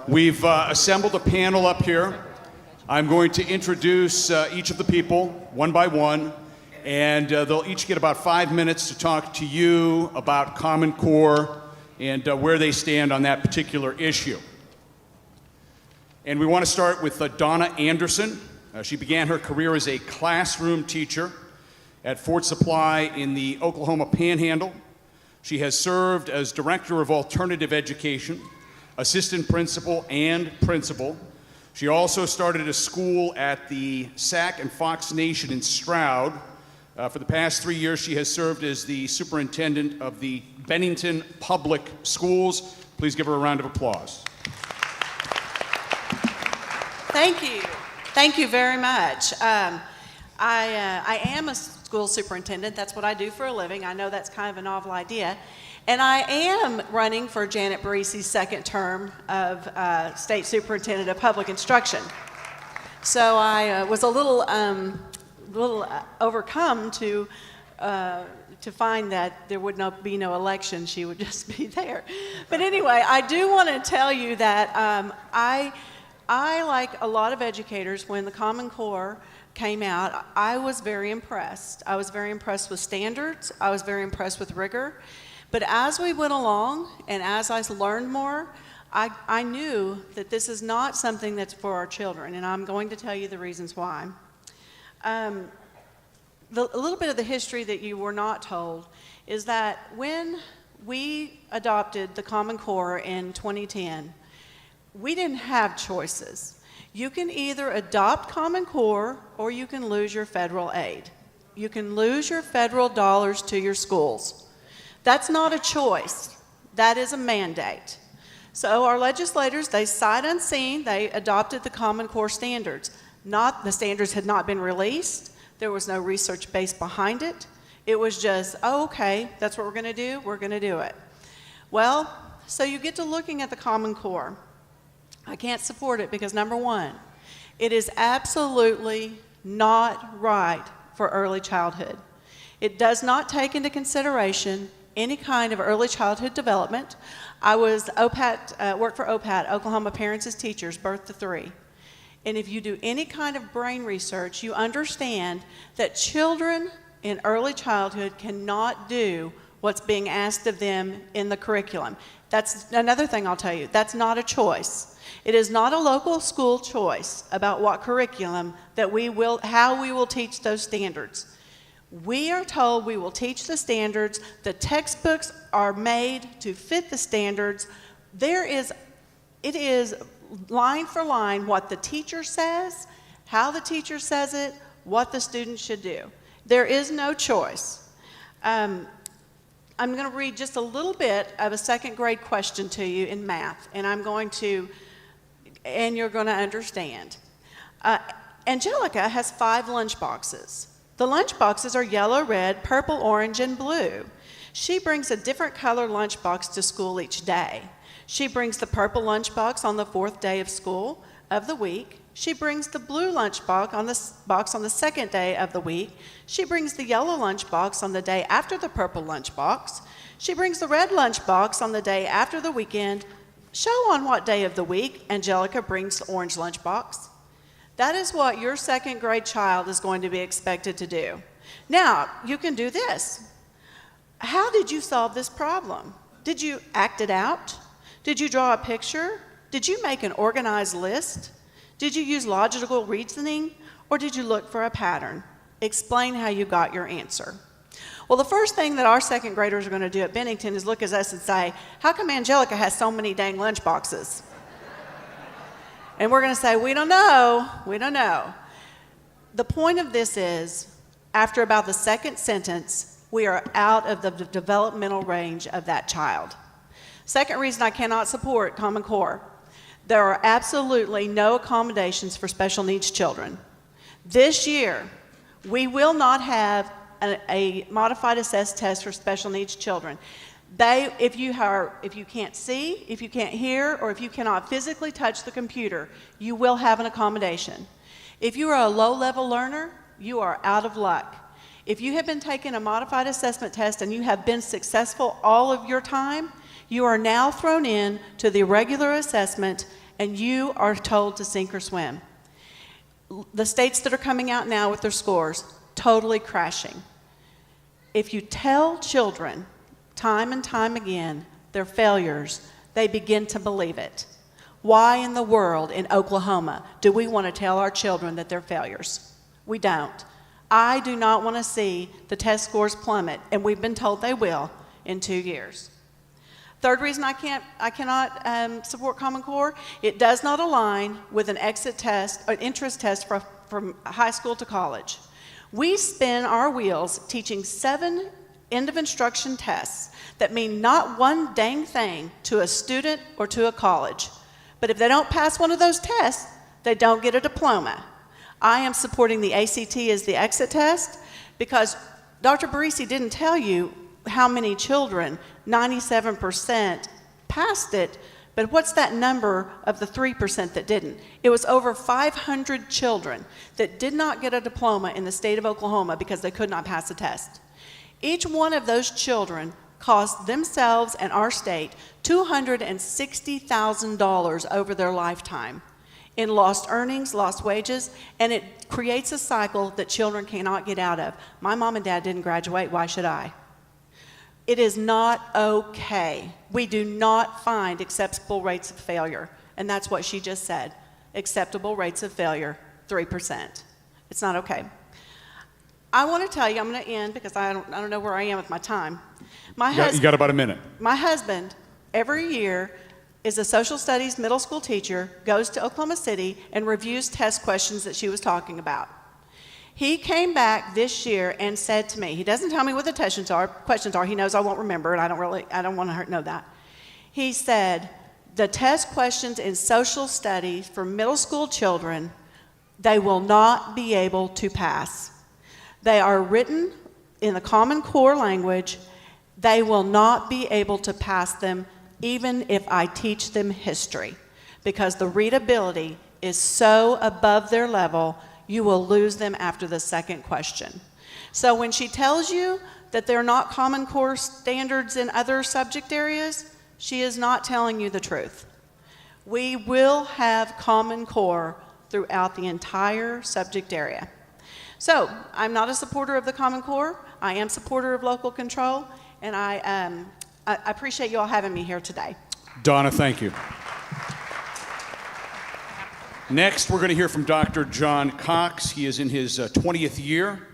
We've assembled a panel up here. I'm going to introduce each of the people one by one, and they'll each get about 5 minutes to talk to you about Common Core and where they stand on that particular issue. And we want to start with Donna Anderson. She began her career as a classroom teacher at Fort Supply in the Oklahoma Panhandle. She has served as Director of Alternative Education, Assistant Principal, and Principal. She also started a school at the Sac and Fox Nation in Stroud. For the past 3 years, she has served as the Superintendent of the Bennington Public Schools. Please give her a round of applause. Thank you. Thank you very much. I am a school superintendent. That's what I do for a living. I know that's kind of a novel idea. And I am running for Janet Barisi's second term of State Superintendent of Public Instruction. So I was a little overcome to find that there would be no election. She would just be there. But anyway, I do want to tell you that I, like a lot of educators, when the Common Core came out, I was very impressed. I was very impressed with standards. I was very impressed with rigor. But as we went along and as I learned more, I knew that this is not something that's for our children, and I'm going to tell you the reasons why. A little bit of the history that you were not told is that when we adopted the Common Core in 2010, we didn't have choices. You can either adopt Common Core or you can lose your federal aid. You can lose your federal dollars to your schools. That's not a choice. That is a mandate. So our legislators, they sight unseen, they adopted the Common Core standards. The standards had not been released. There was no research base behind it. It was just, oh, okay, that's what we're going to do. We're going to do it. Well, so you get to looking at the Common Core. I can't support it because, number one, it is absolutely not right for early childhood. It does not take into consideration any kind of early childhood development. I was worked for OPAT, Oklahoma Parents as Teachers, birth to 3. And if you do any kind of brain research, you understand that children in early childhood cannot do what's being asked of them in the curriculum. That's another thing I'll tell you. That's not a choice. It is not a local school choice about what curriculum how we will teach those standards. We are told we will teach the standards. The textbooks are made to fit the standards. It is line for line what the teacher says, how the teacher says it, what the student should do. There is no choice. I'm going to read just a little bit of a second grade question to you in math, and you're going to understand. Angelica has 5 lunch boxes. The lunch boxes are yellow, red, purple, orange, and blue. She brings a different color lunch box to school each day. She brings the purple lunch box on the 4th day of school of the week. She brings the blue lunch box on the 2nd day of the week. She brings the yellow lunch box on the day after the purple lunch box. She brings the red lunch box on the day after the weekend. Show on what day of the week Angelica brings the orange lunch box. That is what your second grade child is going to be expected to do. Now, you can do this. How did you solve this problem? Did you act it out? Did you draw a picture? Did you make an organized list? Did you use logical reasoning? Or did you look for a pattern? Explain how you got your answer. Well, the first thing that our second graders are going to do at Bennington is look at us and say, how come Angelica has so many dang lunch boxes? And we're going to say, we don't know. We don't know. The point of this is, after about the second sentence, we are out of the developmental range of that child. Second reason I cannot support Common Core. There are absolutely no accommodations for special needs children. This year, we will not have a modified assessed test for special needs children. If you can't see, if you can't hear, or if you cannot physically touch the computer, you will have an accommodation. If you are a low-level learner, you are out of luck. If you have been taking a modified assessment test and you have been successful all of your time, you are now thrown in to the regular assessment and you are told to sink or swim. The states that are coming out now with their scores, totally crashing. If you tell children time and time again they're failures, they begin to believe it. Why in the world in Oklahoma do we want to tell our children that they're failures? We don't. I do not want to see the test scores plummet, and we've been told they will in 2 years. Third reason I cannot support Common Core, it does not align with an exit test, an entrance test from high school to college. We spin our wheels teaching 7 end of instruction tests that mean not one dang thing to a student or to a college. But if they don't pass one of those tests, they don't get a diploma. I am supporting the ACT as the exit test because Dr. Barisi didn't tell you how many children, 97% passed it, but what's that number of the 3% that didn't? It was over 500 children that did not get a diploma in the state of Oklahoma because they could not pass the test. Each one of those children cost themselves and our state $260,000 over their lifetime in lost earnings, lost wages, and it creates a cycle that children cannot get out of. My mom and dad didn't graduate, why should I? It is not okay. We do not find acceptable rates of failure, and that's what she just said. Acceptable rates of failure, 3%. It's not okay. I want to tell you, I'm going to end because I don't know where I am with my time. You got about a minute. My husband, every year, is a social studies middle school teacher, goes to Oklahoma City and reviews test questions that she was talking about. He came back this year and said to me, he doesn't tell me what the questions are, he knows I won't remember, and I don't want to know that. He said, the test questions in social studies for middle school children, they will not be able to pass. They are written in the Common Core language. They will not be able to pass them even if I teach them history, because the readability is so above their level, you will lose them after the second question. So when she tells you that they're not Common Core standards in other subject areas, she is not telling you the truth. We will have Common Core throughout the entire subject area. So I'm not a supporter of the Common Core. I am a supporter of local control, and I appreciate you all having me here today. Donna, thank you. Next, we're going to hear from Dr. John Cox. He is in his 20th year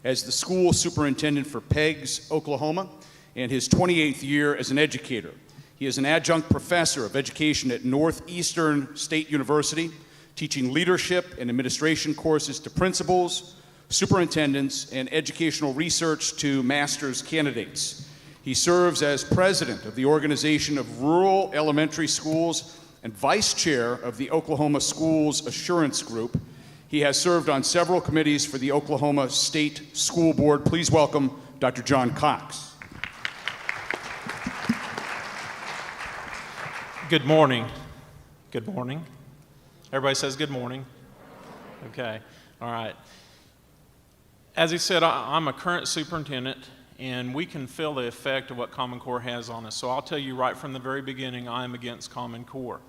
as the school superintendent for PEGS, Oklahoma, and his 28th year as an educator. He is an adjunct professor of education at Northeastern State University, teaching leadership and administration courses to principals, superintendents, and educational research to master's candidates. He serves as president of the Organization of Rural Elementary Schools and vice chair of the Oklahoma Schools Assurance Group. He has served on several committees for the Oklahoma State School Board. Please welcome Dr. John Cox. Good morning. Good morning. Everybody says good morning. Okay, all right. As he said, I'm a current superintendent, and we can feel the effect of what Common Core has on us. So I'll tell you right from the very beginning, I am against Common Core.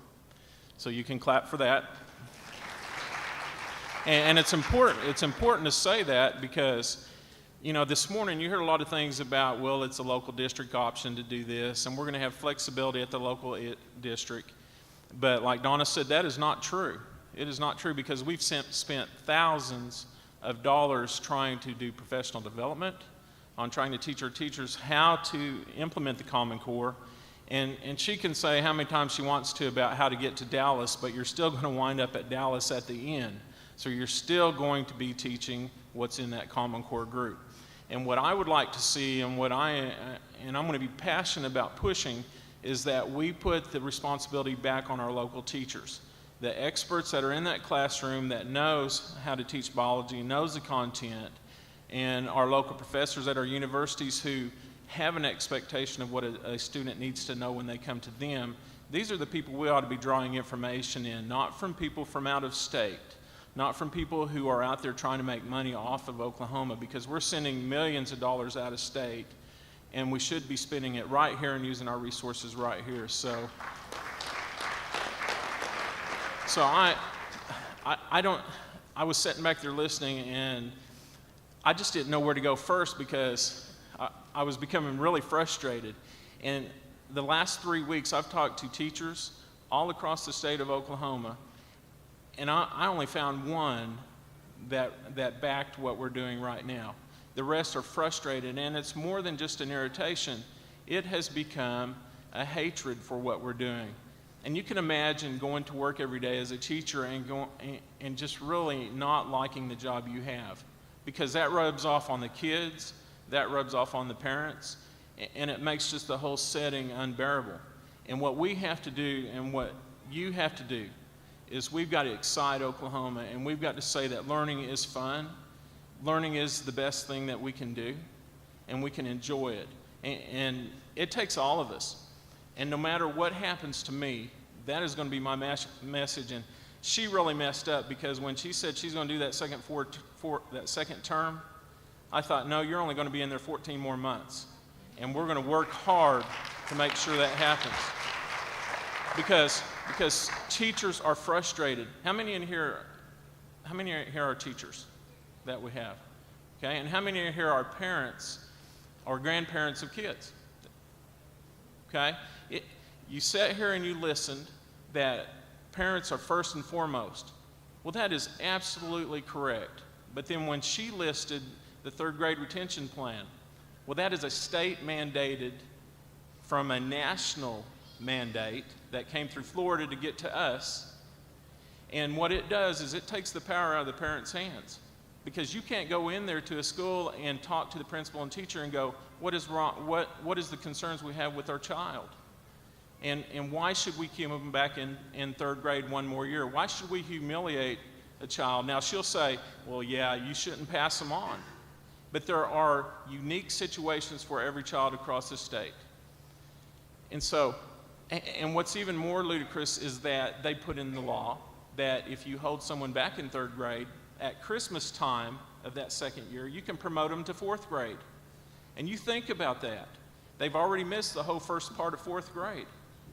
So you can clap for that. And it's important to say that because, you know, this morning you heard a lot of things about, well, it's a local district option to do this, and we're going to have flexibility at the local district. But like Donna said, that is not true. It is not true because we've spent thousands of dollars trying to do professional development, on trying to teach our teachers how to implement the Common Core. And she can say how many times she wants to about how to get to Dallas, but you're still going to wind up at Dallas at the end. So you're still going to be teaching what's in that Common Core group. And what I would like to see, and I'm going to be passionate about pushing, is that we put the responsibility back on our local teachers. The experts that are in that classroom that knows how to teach biology, knows the content, and our local professors at our universities who have an expectation of what a student needs to know when they come to them. These are the people we ought to be drawing information in, not from people from out of state, not from people who are out there trying to make money off of Oklahoma, because we're sending millions of dollars out of state, and we should be spending it right here and using our resources right here. So So I was sitting back there listening, and I just didn't know where to go first because I was becoming really frustrated. And the last 3 weeks, I've talked to teachers all across the state of Oklahoma, and I only found one that backed what we're doing right now. The rest are frustrated, and it's more than just an irritation. It has become a hatred for what we're doing. And you can imagine going to work every day as a teacher and just really not liking the job you have, because that rubs off on the kids, that rubs off on the parents, and it makes just the whole setting unbearable. And what we have to do, and what you have to do, is we've got to excite Oklahoma, and we've got to say that learning is fun, learning is the best thing that we can do, and we can enjoy it. And it takes all of us. And no matter what happens to me, that is going to be my message. And she really messed up, because when she said she's going to do that second term, I thought, no, you're only going to be in there 14 more months. And we're going to work hard to make sure that happens. Because teachers are frustrated. How many here are teachers that we have? Okay, and how many here are parents or grandparents of kids? Okay, you sat here and you listened that parents are first and foremost. Well, that is absolutely correct. But then when she listed the third grade retention plan, well, that is a state mandated from a national mandate that came through Florida to get to us. And what it does is it takes the power out of the parents' hands, because you can't go in there to a school and talk to the principal and teacher and go, what is wrong? What is the concerns we have with our child? And why should we keep them back in third grade one more year? Why should we humiliate a child? Now, she'll say, well, yeah, you shouldn't pass them on. But there are unique situations for every child across the state. And so, and what's even more ludicrous is that they put in the law that if you hold someone back in third grade, at Christmas time of that second year, you can promote them to fourth grade. And you think about that. They've already missed the whole first part of fourth grade.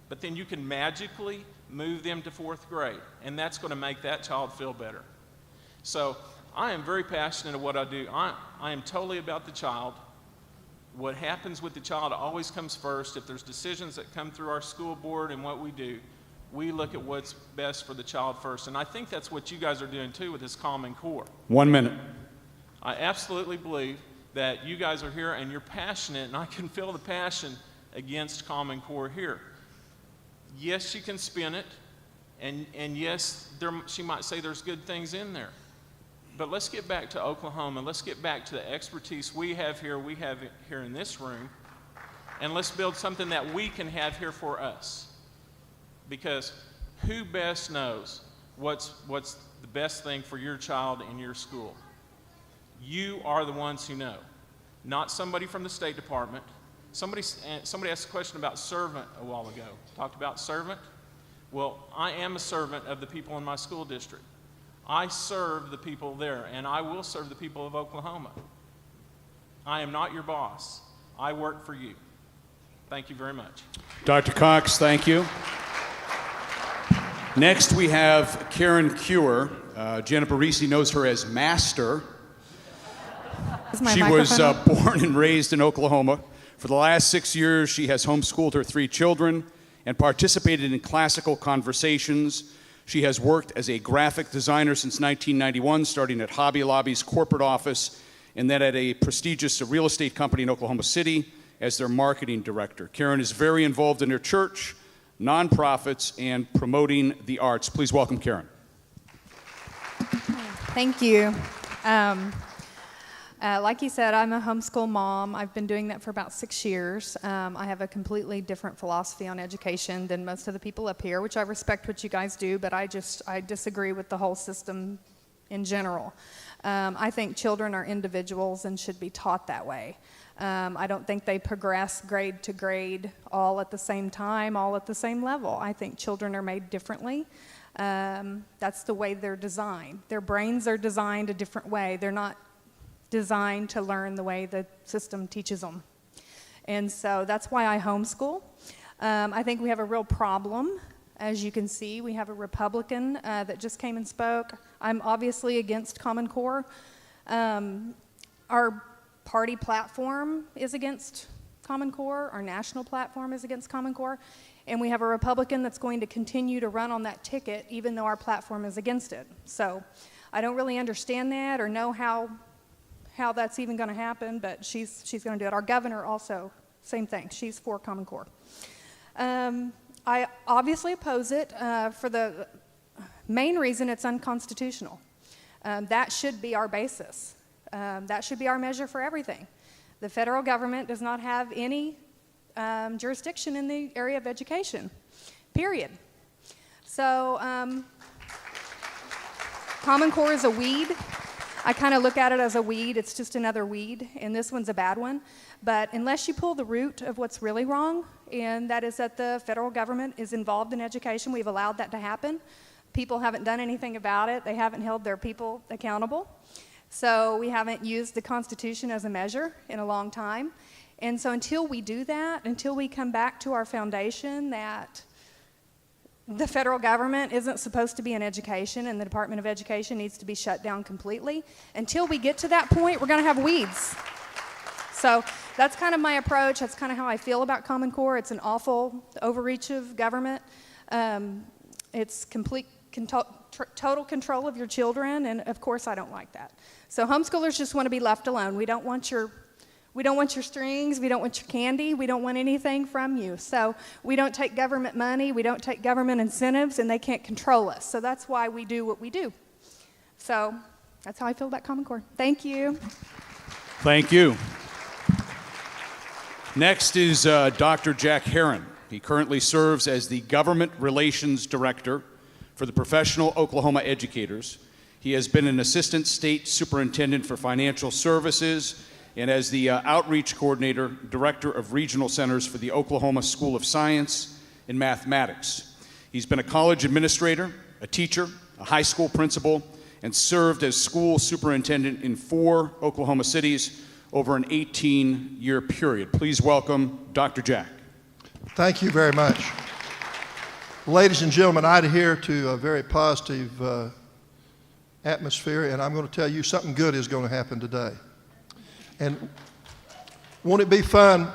But then you can magically move them to fourth grade, and that's going to make that child feel better. So I am very passionate of what I do. I am totally about the child. What happens with the child always comes first. If there's decisions that come through our school board and what we do, we look at what's best for the child first. And I think that's what you guys are doing too with this Common Core. 1 minute. I absolutely believe that you guys are here and you're passionate, and I can feel the passion against Common Core here. Yes, she can spin it, and yes, she might say there's good things in there. But let's get back to Oklahoma. Let's get back to the expertise we have here in this room, and let's build something that we can have here for us. Because who best knows what's the best thing for your child in your school? You are the ones who know, not somebody from the State Department. Somebody asked a question about servant a while ago. Talked about servant. Well, I am a servant of the people in my school district. I serve the people there, and I will serve the people of Oklahoma. I am not your boss. I work for you. Thank you very much. Dr. Cox, thank you. Next, we have Karen Cure. Jennifer Reese knows her as Master. She was born and raised in Oklahoma. For the last 6 years, she has homeschooled her 3 children and participated in classical conversations. She has worked as a graphic designer since 1991, starting at Hobby Lobby's corporate office and then at a prestigious real estate company in Oklahoma City as their marketing director. Karen is very involved in her church, nonprofits, and promoting the arts. Please welcome Karen. Thank you. Like you said, I'm a homeschool mom. I've been doing that for about 6 years. I have a completely different philosophy on education than most of the people up here, which I respect what you guys do, but I disagree with the whole system in general. I think children are individuals and should be taught that way. I don't think they progress grade to grade all at the same time, all at the same level. I think children are made differently. That's the way they're designed. Their brains are designed a different way. They're not designed to learn the way the system teaches them. And so that's why I homeschool. I think we have a real problem As you can see, we have a Republican that just came and spoke. I'm obviously against Common Core. Our party platform is against Common Core. Our national platform is against Common Core. And we have a Republican that's going to continue to run on that ticket even though our platform is against it. So I don't really understand that or know how that's even going to happen, but she's going to do it. Our governor also, same thing. She's for Common Core. I obviously oppose it for the main reason it's unconstitutional. That should be our basis. That should be our measure for everything. The federal government does not have any jurisdiction in the area of education, period. So Common Core is a weed. I kind of look at it as a weed. It's just another weed, and this one's a bad one. But unless you pull the root of what's really wrong, and that is that the federal government is involved in education, we've allowed that to happen. People haven't done anything about it. They haven't held their people accountable. So we haven't used the Constitution as a measure in a long time. And so until we do that, until we come back to our foundation that the federal government isn't supposed to be in education and the Department of Education needs to be shut down completely, until we get to that point, we're going to have weeds. So that's kind of my approach. That's kind of how I feel about Common Core. It's an awful overreach of government. It's complete total control of your children, and of course I don't like that. So homeschoolers just want to be left alone. We don't want your strings, we don't want your candy, we don't want anything from you. So we don't take government money, we don't take government incentives, and they can't control us. So that's why we do what we do. So that's how I feel about Common Core. Thank you. Thank you. Next is Dr. Jack Herron. He currently serves as the Government Relations Director for the Professional Oklahoma Educators. He has been an Assistant State Superintendent for Financial Services and as the Outreach Coordinator, Director of Regional Centers for the Oklahoma School of Science and Mathematics. He's been a college administrator, a teacher, a high school principal, and served as school superintendent in 4 Oklahoma cities over an 18-year period. Please welcome Dr. Jack. Thank you very much. Ladies and gentlemen, I adhere to a very positive atmosphere, and I'm going to tell you something good is going to happen today. And won't it be fun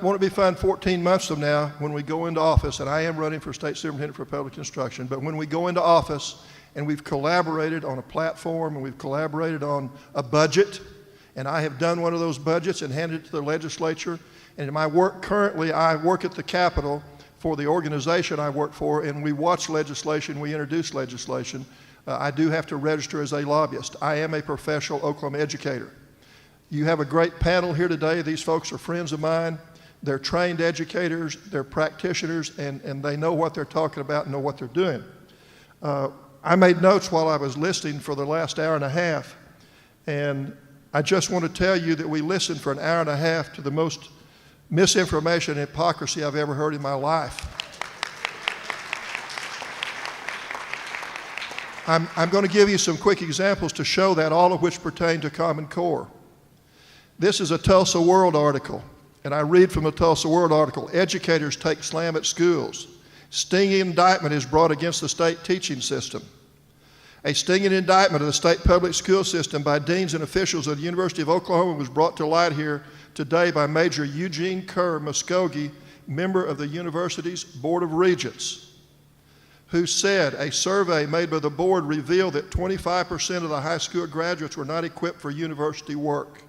14 months from now when we go into office, and I am running for State Superintendent for Public Instruction, but when we go into office and we've collaborated on a platform and we've collaborated on a budget, and I have done one of those budgets and handed it to the legislature, and in my work currently, I work at the Capitol for the organization I work for, and we watch legislation, we introduce legislation. I do have to register as a lobbyist. I am a professional Oklahoma educator. You have a great panel here today. These folks are friends of mine. They're trained educators, they're practitioners, and they know what they're talking about and know what they're doing. I made notes while I was listening for the last hour and a half, and I just want to tell you that we listened for an hour and a half to the most misinformation and hypocrisy I've ever heard in my life. I'm going to give you some quick examples to show that, all of which pertain to Common Core. This is a Tulsa World article, and I read from the Tulsa World article. Educators take slam at schools. Stinging indictment is brought against the state teaching system. A stinging indictment of the state public school system by deans and officials of the University of Oklahoma was brought to light here today by Major Eugene Kerr Muskogee, member of the university's Board of Regents, who said a survey made by the board revealed that 25% of the high school graduates were not equipped for university work.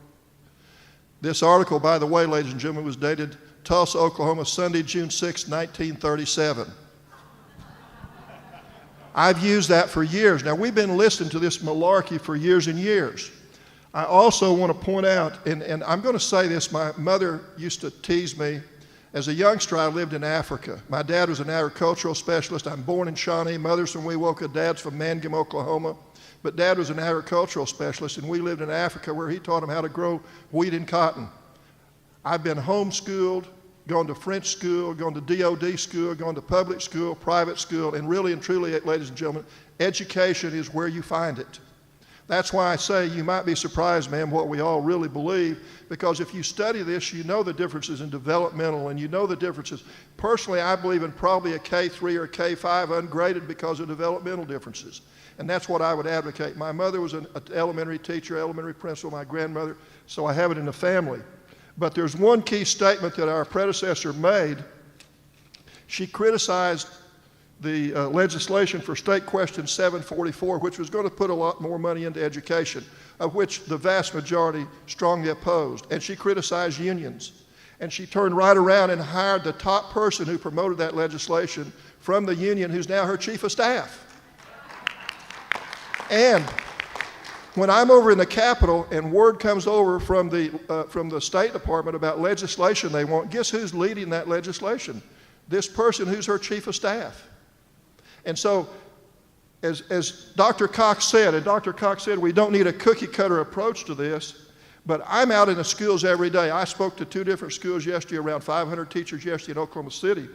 This article, by the way, ladies and gentlemen, was dated Tulsa, Oklahoma, Sunday, June 6, 1937. I've used that for years. Now, we've been listening to this malarkey for years and years. I also want to point out, and I'm going to say this, my mother used to tease me. As a youngster, I lived in Africa. My dad was an agricultural specialist. I'm born in Shawnee. Mother's from Wewoka. Dad's from Mangum, Oklahoma. But Dad was an agricultural specialist, and we lived in Africa where he taught them how to grow wheat and cotton. I've been homeschooled, gone to French school, gone to DOD school, gone to public school, private school, and really and truly, ladies and gentlemen, education is where you find it. That's why I say you might be surprised, ma'am, what we all really believe, because if you study this, you know the differences in developmental, and you know the differences. Personally, I believe in probably a K3 or K5 ungraded because of developmental differences. And that's what I would advocate. My mother was an elementary teacher, elementary principal, my grandmother, so I have it in the family. But there's one key statement that our predecessor made. She criticized the legislation for State Question 744, which was going to put a lot more money into education, of which the vast majority strongly opposed. And she criticized unions. And she turned right around and hired the top person who promoted that legislation from the union, who's now her chief of staff. And when I'm over in the Capitol and word comes over from the State Department about legislation they want, guess who's leading that legislation? This person who's her chief of staff. And so, as Dr. Cox said, we don't need a cookie cutter approach to this, but I'm out in the schools every day. I spoke to 2 different schools yesterday, around 500 teachers yesterday in Oklahoma City,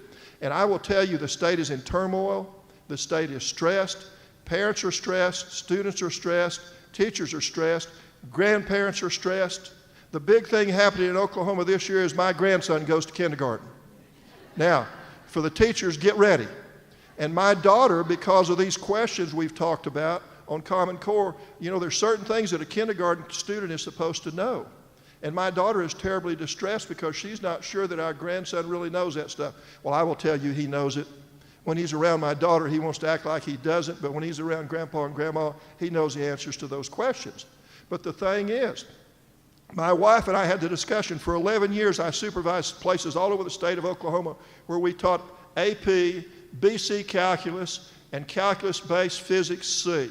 and I will tell you the state is in turmoil, the state is stressed, parents are stressed, students are stressed, teachers are stressed, grandparents are stressed. The big thing happening in Oklahoma this year is my grandson goes to kindergarten. Now, for the teachers, get ready. And my daughter, because of these questions we've talked about on Common Core, you know, there's certain things that a kindergarten student is supposed to know. And my daughter is terribly distressed because she's not sure that our grandson really knows that stuff. Well, I will tell you, he knows it. When he's around my daughter, he wants to act like he doesn't, but when he's around Grandpa and Grandma, he knows the answers to those questions. But the thing is, my wife and I had the discussion. For 11 years, I supervised places all over the state of Oklahoma where we taught AP, BC Calculus, and Calculus-based Physics C.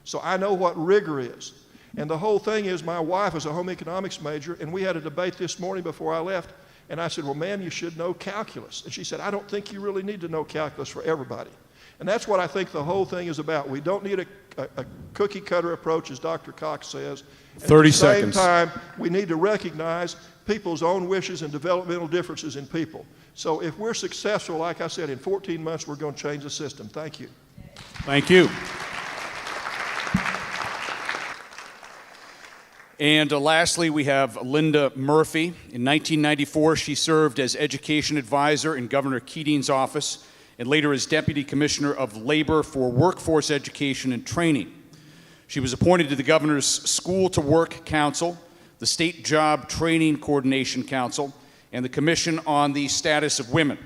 So I know what rigor is. And the whole thing is, my wife is a home economics major, and we had a debate this morning before I left, and I said, well, ma'am, you should know calculus. And she said, I don't think you really need to know calculus for everybody. And that's what I think the whole thing is about. We don't need a cookie cutter approach, as Dr. Cox says. 30 seconds. At the same time, we need to recognize people's own wishes and developmental differences in people. So if we're successful, like I said, in 14 months, we're going to change the system. Thank you. Thank you. And lastly, we have Linda Murphy. In 1994, she served as education advisor in Governor Keating's office and later as Deputy Commissioner of Labor for Workforce Education and Training. She was appointed to the Governor's School to Work Council, the State Job Training Coordination Council, and the Commission on the Status of Women.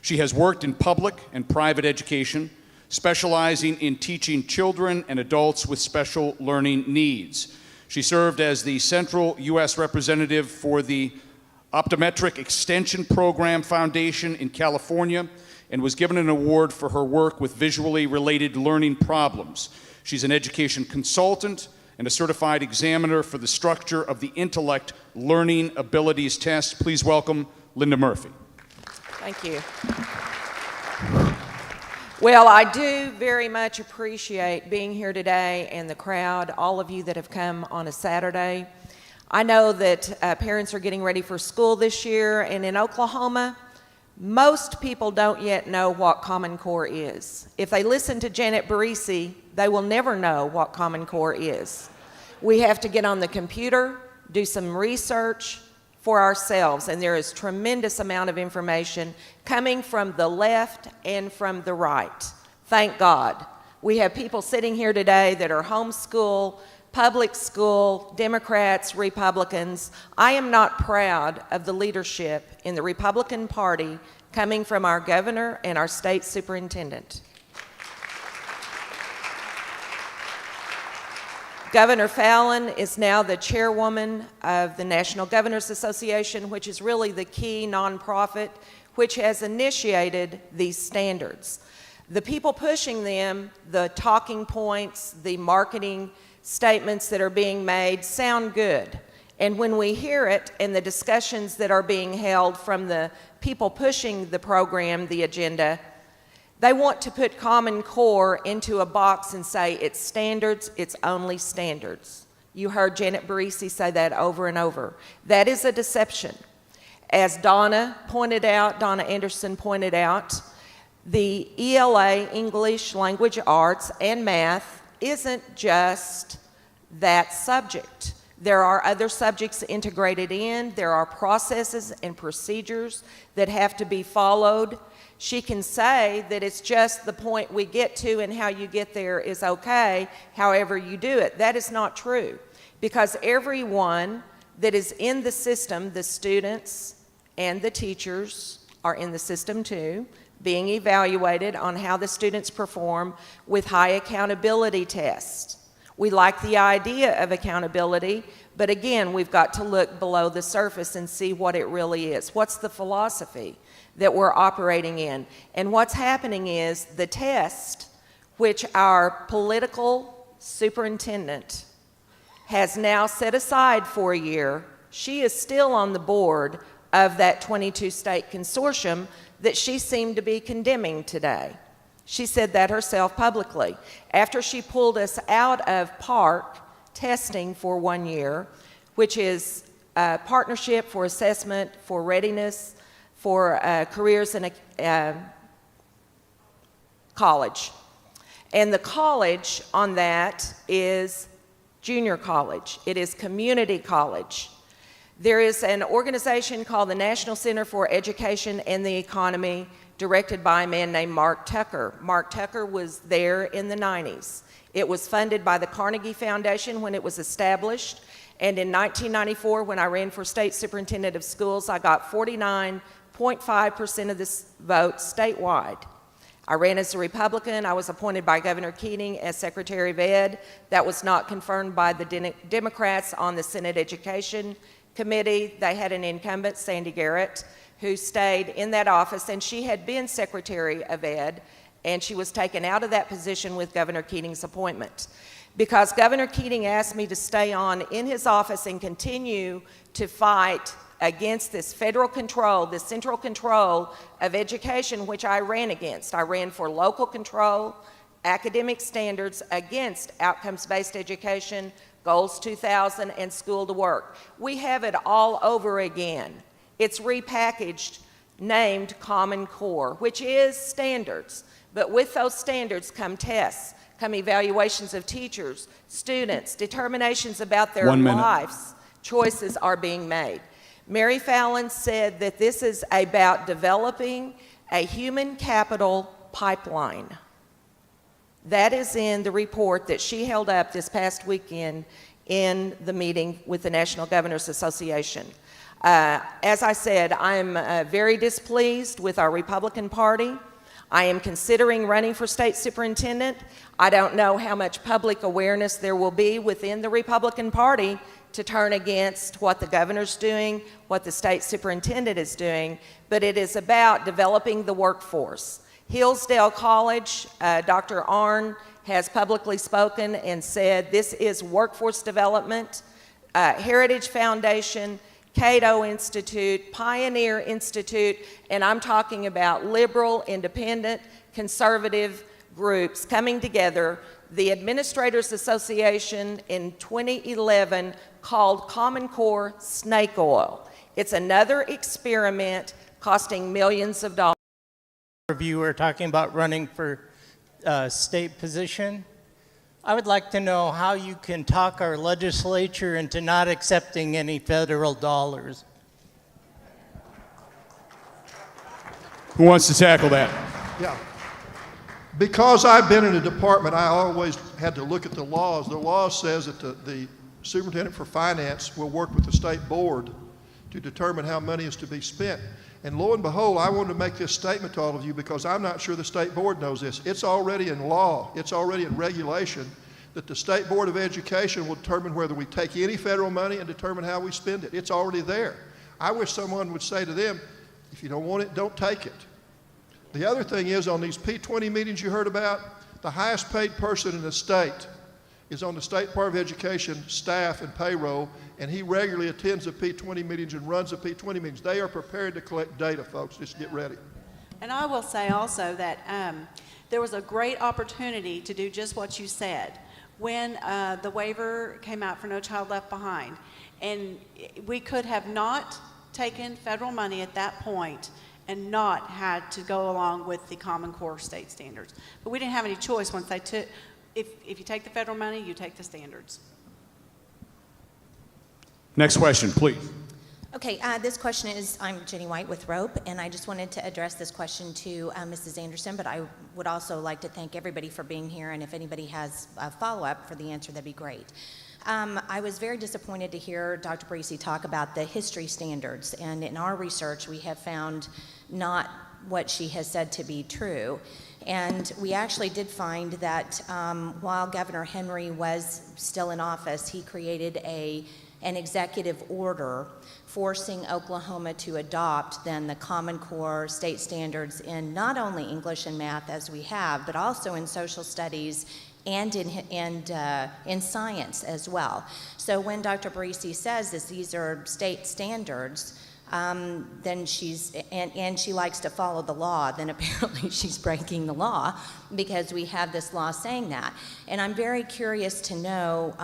She has worked in public and private education, specializing in teaching children and adults with special learning needs. She served as the Central U.S. Representative for the Optometric Extension Program Foundation in California and was given an award for her work with visually related learning problems. She's an education consultant and a certified examiner for the structure of the Intellect Learning Abilities Test. Please welcome Linda Murphy. Thank you. Well, I do very much appreciate being here today and the crowd, all of you that have come on a Saturday. I know that parents are getting ready for school this year, and in Oklahoma, most people don't yet know what Common Core is. If they listen to Janet Barisi, they will never know what Common Core is. We have to get on the computer, do some research for ourselves, and there is tremendous amount of information coming from the left and from the right. Thank God. We have people sitting here today that are homeschool, public school, Democrats, Republicans. I am not proud of the leadership in the Republican Party coming from our governor and our state superintendent. Governor Fallon is now the chairwoman of the National Governors Association, which is really the key nonprofit which has initiated these standards. The people pushing them, the talking points, the marketing statements that are being made sound good. And when we hear it and the discussions that are being held from the people pushing the program, the agenda, they want to put Common Core into a box and say it's standards, it's only standards. You heard Janet Barisi say that over and over. That is a deception. As Donna Anderson pointed out, the ELA, English Language Arts and Math, isn't just that subject. There are other subjects integrated in. There are processes and procedures that have to be followed. She can say that it's just the point we get to and how you get there is okay, however you do it. That is not true, because everyone that is in the system, the students and the teachers are in the system too, being evaluated on how the students perform with high accountability tests. We like the idea of accountability, but again, we've got to look below the surface and see what it really is. What's the philosophy that we're operating in? And what's happening is the test, which our political superintendent has now set aside for a year, she is still on the board of that 22-state consortium that she seemed to be condemning today. She said that herself publicly. After she pulled us out of PARC testing for 1 year, which is a partnership for assessment, for readiness, for careers in a college. And the college on that is junior college. It is community college. There is an organization called the National Center for Education and the Economy, directed by a man named Mark Tucker. Mark Tucker was there in the 90s. It was funded by the Carnegie Foundation when it was established. And in 1994, when I ran for state superintendent of schools, I got 49.5% of the vote statewide. I ran as a Republican. I was appointed by Governor Keating as Secretary of Ed. That was not confirmed by the Democrats on the Senate Education Committee. They had an incumbent, Sandy Garrett, who stayed in that office, and she had been Secretary of Ed, and she was taken out of that position with Governor Keating's appointment. Because Governor Keating asked me to stay on in his office and continue to fight against this federal control, this central control of education, which I ran against. I ran for local control, academic standards against outcomes-based education, Goals 2000, and School to Work. We have it all over again. It's repackaged, named Common Core, which is standards. But with those standards come tests, come evaluations of teachers, students, determinations about their lives. Choices are being made. Mary Fallon said that this is about developing a human capital pipeline. That is in the report that she held up this past weekend in the meeting with the National Governors Association. As I said, I'm very displeased with our Republican Party. I am considering running for state superintendent. I don't know how much public awareness there will be within the Republican Party to turn against what the governor's doing, what the state superintendent is doing, but it is about developing the workforce. Hillsdale College, Dr. Arnn has publicly spoken and said this is workforce development. Heritage Foundation, Cato Institute, Pioneer Institute, and I'm talking about liberal, independent, conservative groups coming together. The Administrators Association in 2011 called Common Core snake oil. It's another experiment costing millions of dollars. Of you are talking about running for state position. I would like to know how you can talk our legislature into not accepting any federal dollars. Who wants to tackle that? Yeah. Because I've been in a department, I always had to look at the laws. The law says that the superintendent for finance will work with the state board to determine how money is to be spent. And lo and behold, I wanted to make this statement to all of you because I'm not sure the state board knows this. It's already in law, it's already in regulation that the State Board of Education will determine whether we take any federal money and determine how we spend it. It's already there. I wish someone would say to them, if you don't want it, don't take it. The other thing is, on these P20 meetings you heard about, the highest paid person in the state is on the State Department of Education staff and payroll, and he regularly attends the P20 meetings and runs the P20 meetings. They are prepared to collect data, folks. Just get ready. And I will say also that there was a great opportunity to do just what you said when the waiver came out for No Child Left Behind. And we could have not taken federal money at that point and not had to go along with the Common Core state standards. But we didn't have any choice once they took, if you take the federal money, you take the standards. Next question, please. Okay, this question is, I'm Jenny White with ROPE, and I just wanted to address this question to Mrs. Anderson, but I would also like to thank everybody for being here, and if anybody has a follow-up for the answer, that'd be great. I was very disappointed to hear Dr. Parisi talk about the history standards, and in our research, we have found not what she has said to be true. And we actually did find that while Governor Henry was still in office, he created an executive order forcing Oklahoma to adopt then the Common Core state standards in not only English and math as we have, but also in social studies and in science as well. So when Dr. Parisi says that these are state standards, then and she likes to follow the law, then apparently she's breaking the law because we have this law saying that. And I'm very curious to know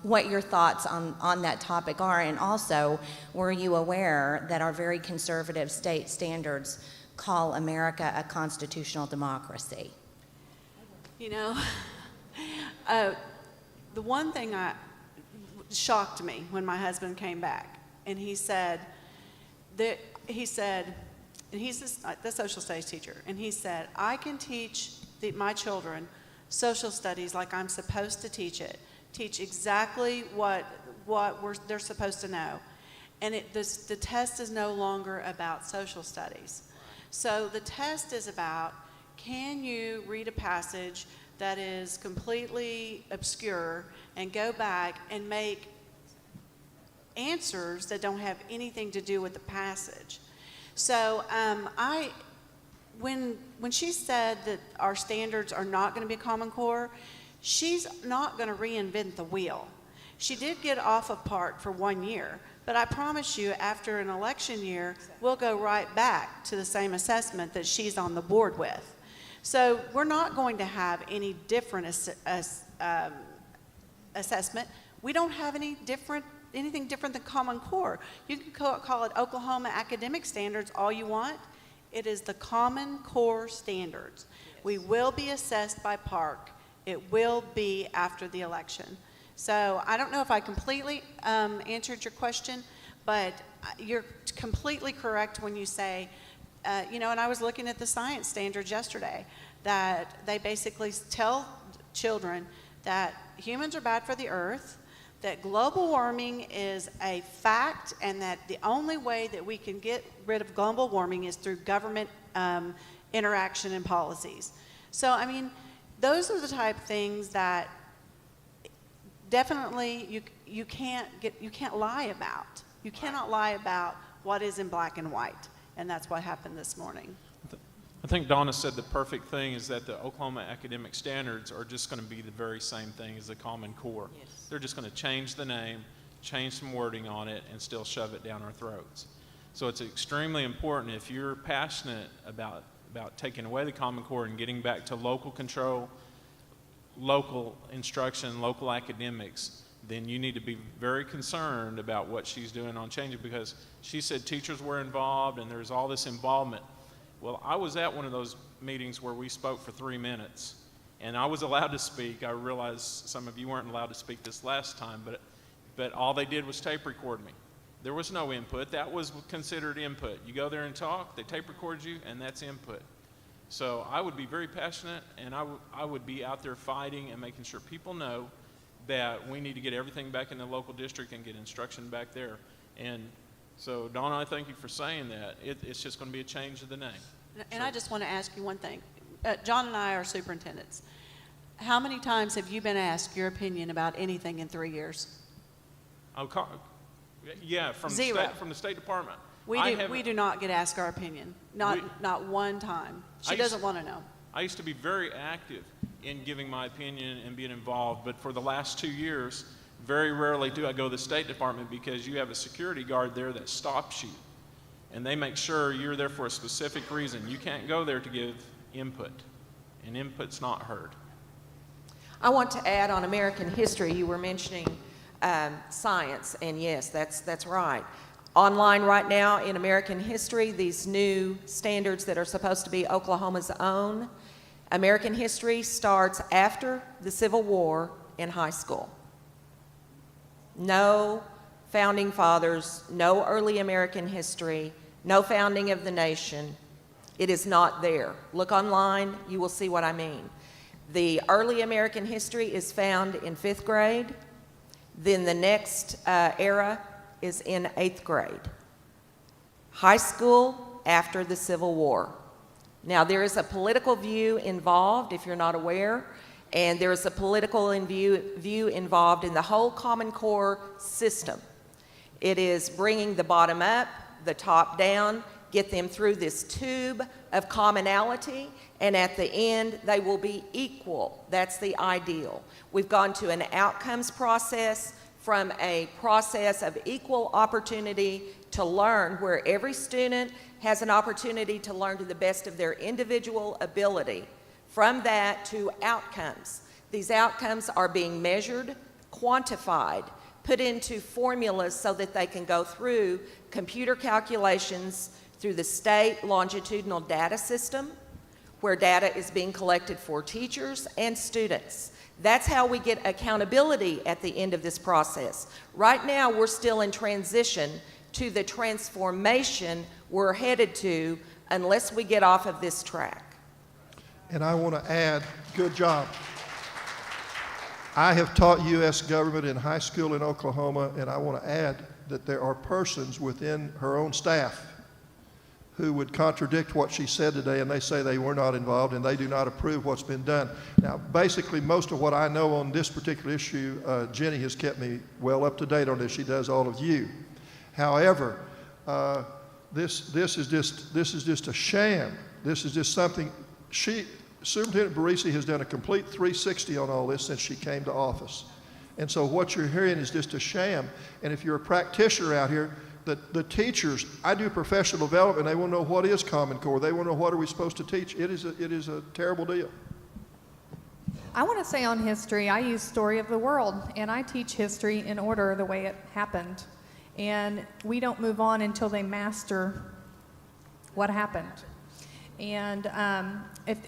what your thoughts on that topic are, and also, were you aware that our very conservative state standards call America a constitutional democracy? You know, the one thing shocked me when my husband came back, and he said, and he's the social studies teacher, and he said, I can teach my children social studies like I'm supposed to teach it, teach exactly what they're supposed to know. And the test is no longer about social studies. So the test is about, can you read a passage that is completely obscure and go back and make answers that don't have anything to do with the passage. So when she said that our standards are not going to be Common Core, she's not going to reinvent the wheel. She did get off of PARC for 1 year, but I promise you, after an election year, we'll go right back to the same assessment that she's on the board with. So we're not going to have any different assessment. We don't have anything different than Common Core. You can call it Oklahoma Academic Standards all you want. It is the Common Core standards. We will be assessed by PARC. It will be after the election. So I don't know if I completely answered your question, but you're completely correct when you say, and I was looking at the science standards yesterday, that they basically tell children that humans are bad for the earth, that global warming is a fact, and that the only way that we can get rid of global warming is through government interaction and policies. So, I mean, those are the type of things that definitely you can't lie about. You cannot lie about what is in black and white, and that's what happened this morning. I think Donna said the perfect thing is that the Oklahoma academic standards are just going to be the very same thing as the Common Core. Yes. They're just going to change the name, change some wording on it, and still shove it down our throats. So it's extremely important, if you're passionate about taking away the Common Core and getting back to local control, local instruction, local academics, then you need to be very concerned about what she's doing on changing, because she said teachers were involved and there's all this involvement. Well, I was at one of those meetings where we spoke for 3 minutes, and I was allowed to speak. I realize some of you weren't allowed to speak this last time, but all they did was tape record me. There was no input. That was considered input. You go there and talk, they tape record you, and that's input. So I would be very passionate, and I would be out there fighting and making sure people know that we need to get everything back in the local district and get instruction back there. And so, Donna, I thank you for saying that. It's just going to be a change of the name. And I just want to ask you one thing. John and I are superintendents. How many times have you been asked your opinion about anything in 3 years? Yeah, from Zero. From the State Department. We do not get asked our opinion. Not one time. She doesn't want to know. I used to be very active in giving my opinion and being involved, but for the last 2 years, very rarely do I go to the State Department, because you have a security guard there that stops you, and they make sure you're there for a specific reason. You can't go there to give input, and input's not heard. I want to add on American history, you were mentioning science, and yes, that's right. Online right now in American history, these new standards that are supposed to be Oklahoma's own, American history starts after the Civil War in high school. No founding fathers, no early American history, no founding of the nation. It is not there. Look online, you will see what I mean. The early American history is found in 5th grade. Then the next era is in 8th grade. High school after the Civil War. Now, there is a political view involved, if you're not aware, and there is a political view involved in the whole Common Core system. It is bringing the bottom up, the top down, get them through this tube of commonality, and at the end, they will be equal. That's the ideal. We've gone to an outcomes process from a process of equal opportunity to learn, where every student has an opportunity to learn to the best of their individual ability. From that to outcomes. These outcomes are being measured, quantified, put into formulas so that they can go through computer calculations through the state longitudinal data system, where data is being collected for teachers and students. That's how we get accountability at the end of this process. Right now, we're still in transition to the transformation we're headed to unless we get off of this track. And I want to add, good job. I have taught U.S. government in high school in Oklahoma, and I want to add that there are persons within her own staff who would contradict what she said today, and they say they were not involved and they do not approve what's been done. Now, basically, most of what I know on this particular issue, Jenny has kept me well up to date on this. She does all of you. However, this is just a sham. This is just something. Superintendent Barisi has done a complete 360 on all this since she came to office. And so what you're hearing is just a sham. And if you're a practitioner out here, the teachers, I do professional development, they want to know what is Common Core. They want to know what are we supposed to teach. It is a terrible deal. I want to say on history, I use story of the world, and I teach history in order the way it happened. And we don't move on until they master what happened. And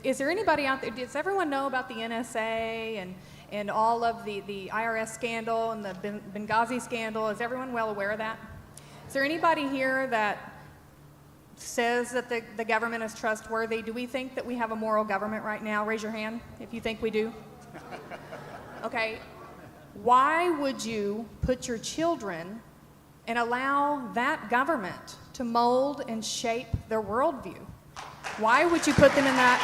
is there anybody out there, does everyone know about the NSA and all of the IRS scandal and the Benghazi scandal? Is everyone well aware of that? Is there anybody here that says that the government is trustworthy? Do we think that we have a moral government right now? Raise your hand if you think we do. Okay. Why would you put your children and allow that government to mold and shape their worldview? Why would you put them in that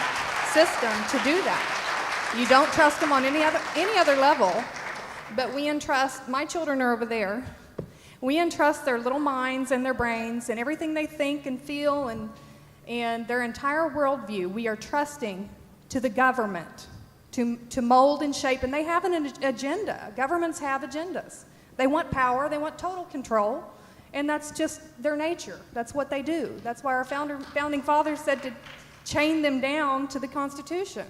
system to do that? You don't trust them on any other level, but we entrust, my children are over there, we entrust their little minds and their brains and everything they think and feel and their entire worldview, we are trusting to the government to mold and shape, and they have an agenda. Governments have agendas. They want power, they want total control, and that's just their nature. That's what they do. That's why our founding fathers said to chain them down to the Constitution.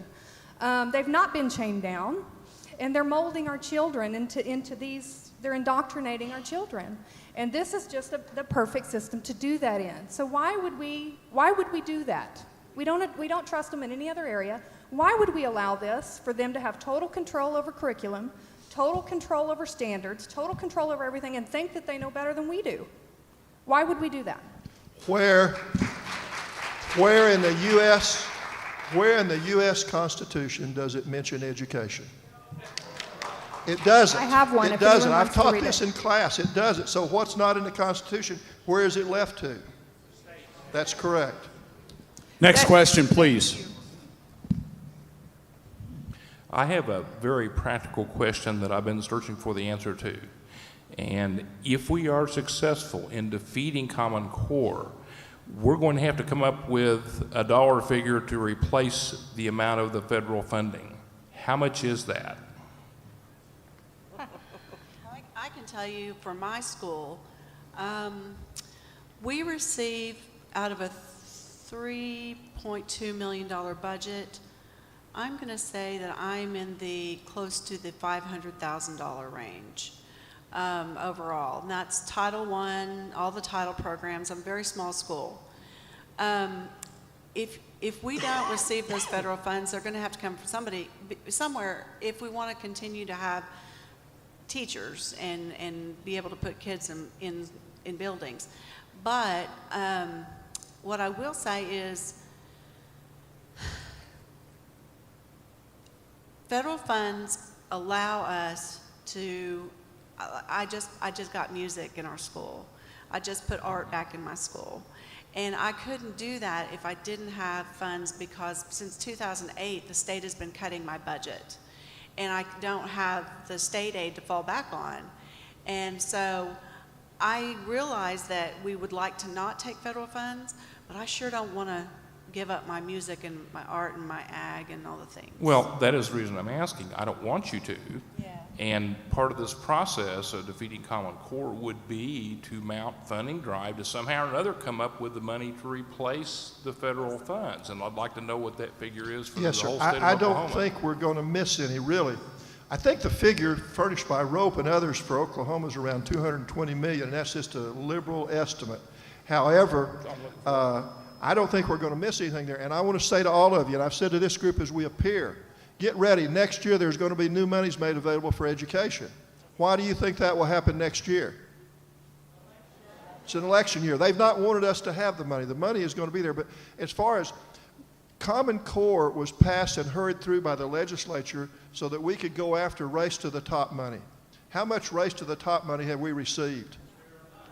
They've not been chained down, and they're molding our children into these, they're indoctrinating our children. And this is just the perfect system to do that in. So why would we do that? We don't trust them in any other area. Why would we allow this for them to have total control over curriculum, total control over standards, total control over everything, and think that they know better than we do? Why would we do that? Where in the U.S. Constitution does it mention education? It doesn't. I have one. It if doesn't. anyone I've wants to taught read this it. in class. It doesn't. So what's not in the Constitution? Where is it left to? That's correct. Next question, please. I have a very practical question that I've been searching for the answer to. And if we are successful in defeating Common Core, we're going to have to come up with a dollar figure to replace the amount of the federal funding. How much is that? I can tell you for my school, we receive out of a $3.2 million budget, I'm going to say that I'm in the close to the $500,000 range overall. And that's Title I, all the title programs. I'm a very small school. If we don't receive those federal funds, they're going to have to come from somewhere if we want to continue to have teachers and be able to put kids in buildings. But what I will say is federal funds allow us to, I just got music in our school. I just put art back in my school. And I couldn't do that if I didn't have funds, because since 2008, the state has been cutting my budget. And I don't have the state aid to fall back on. And so I realize that we would like to not take federal funds, but I sure don't want to give up my music and my art and my ag and all the things. Well, that is the reason I'm asking. I don't want you to. Yeah. And part of this process of defeating Common Core would be to mount funding drive to somehow or another come up with the money to replace the federal funds. And I'd like to know what that figure is for Yes, the sir. whole state of I Oklahoma. don't think we're going to miss any, really. I think the figure furnished by Rope and others for Oklahoma is around $220 million, and that's just a liberal estimate. However, I don't think we're going to miss anything there. And I want to say to all of you, and I've said to this group as we appear, get ready. Next year, there's going to be new monies made available for education. Why do you think that will happen next year? It's an election year. They've not wanted us to have the money. The money is going to be there. But as far as Common Core was passed and hurried through by the legislature so that we could go after race to the top money. How much race to the top money have we received?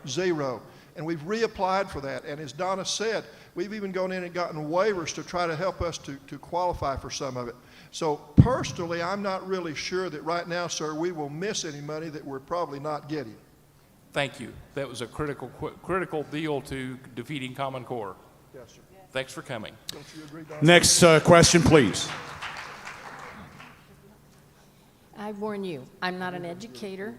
Zero. And we've reapplied for that. And as Donna said, we've even gone in and gotten waivers to try to help us to qualify for some of it. So personally, I'm not really sure that right now, sir, we will miss any money that we're probably not getting. Thank you. That was a critical deal to defeating Common Core. Yes, sir. Thanks for coming. Don't you agree, Donna? Next question, please. I warn you, I'm not an educator.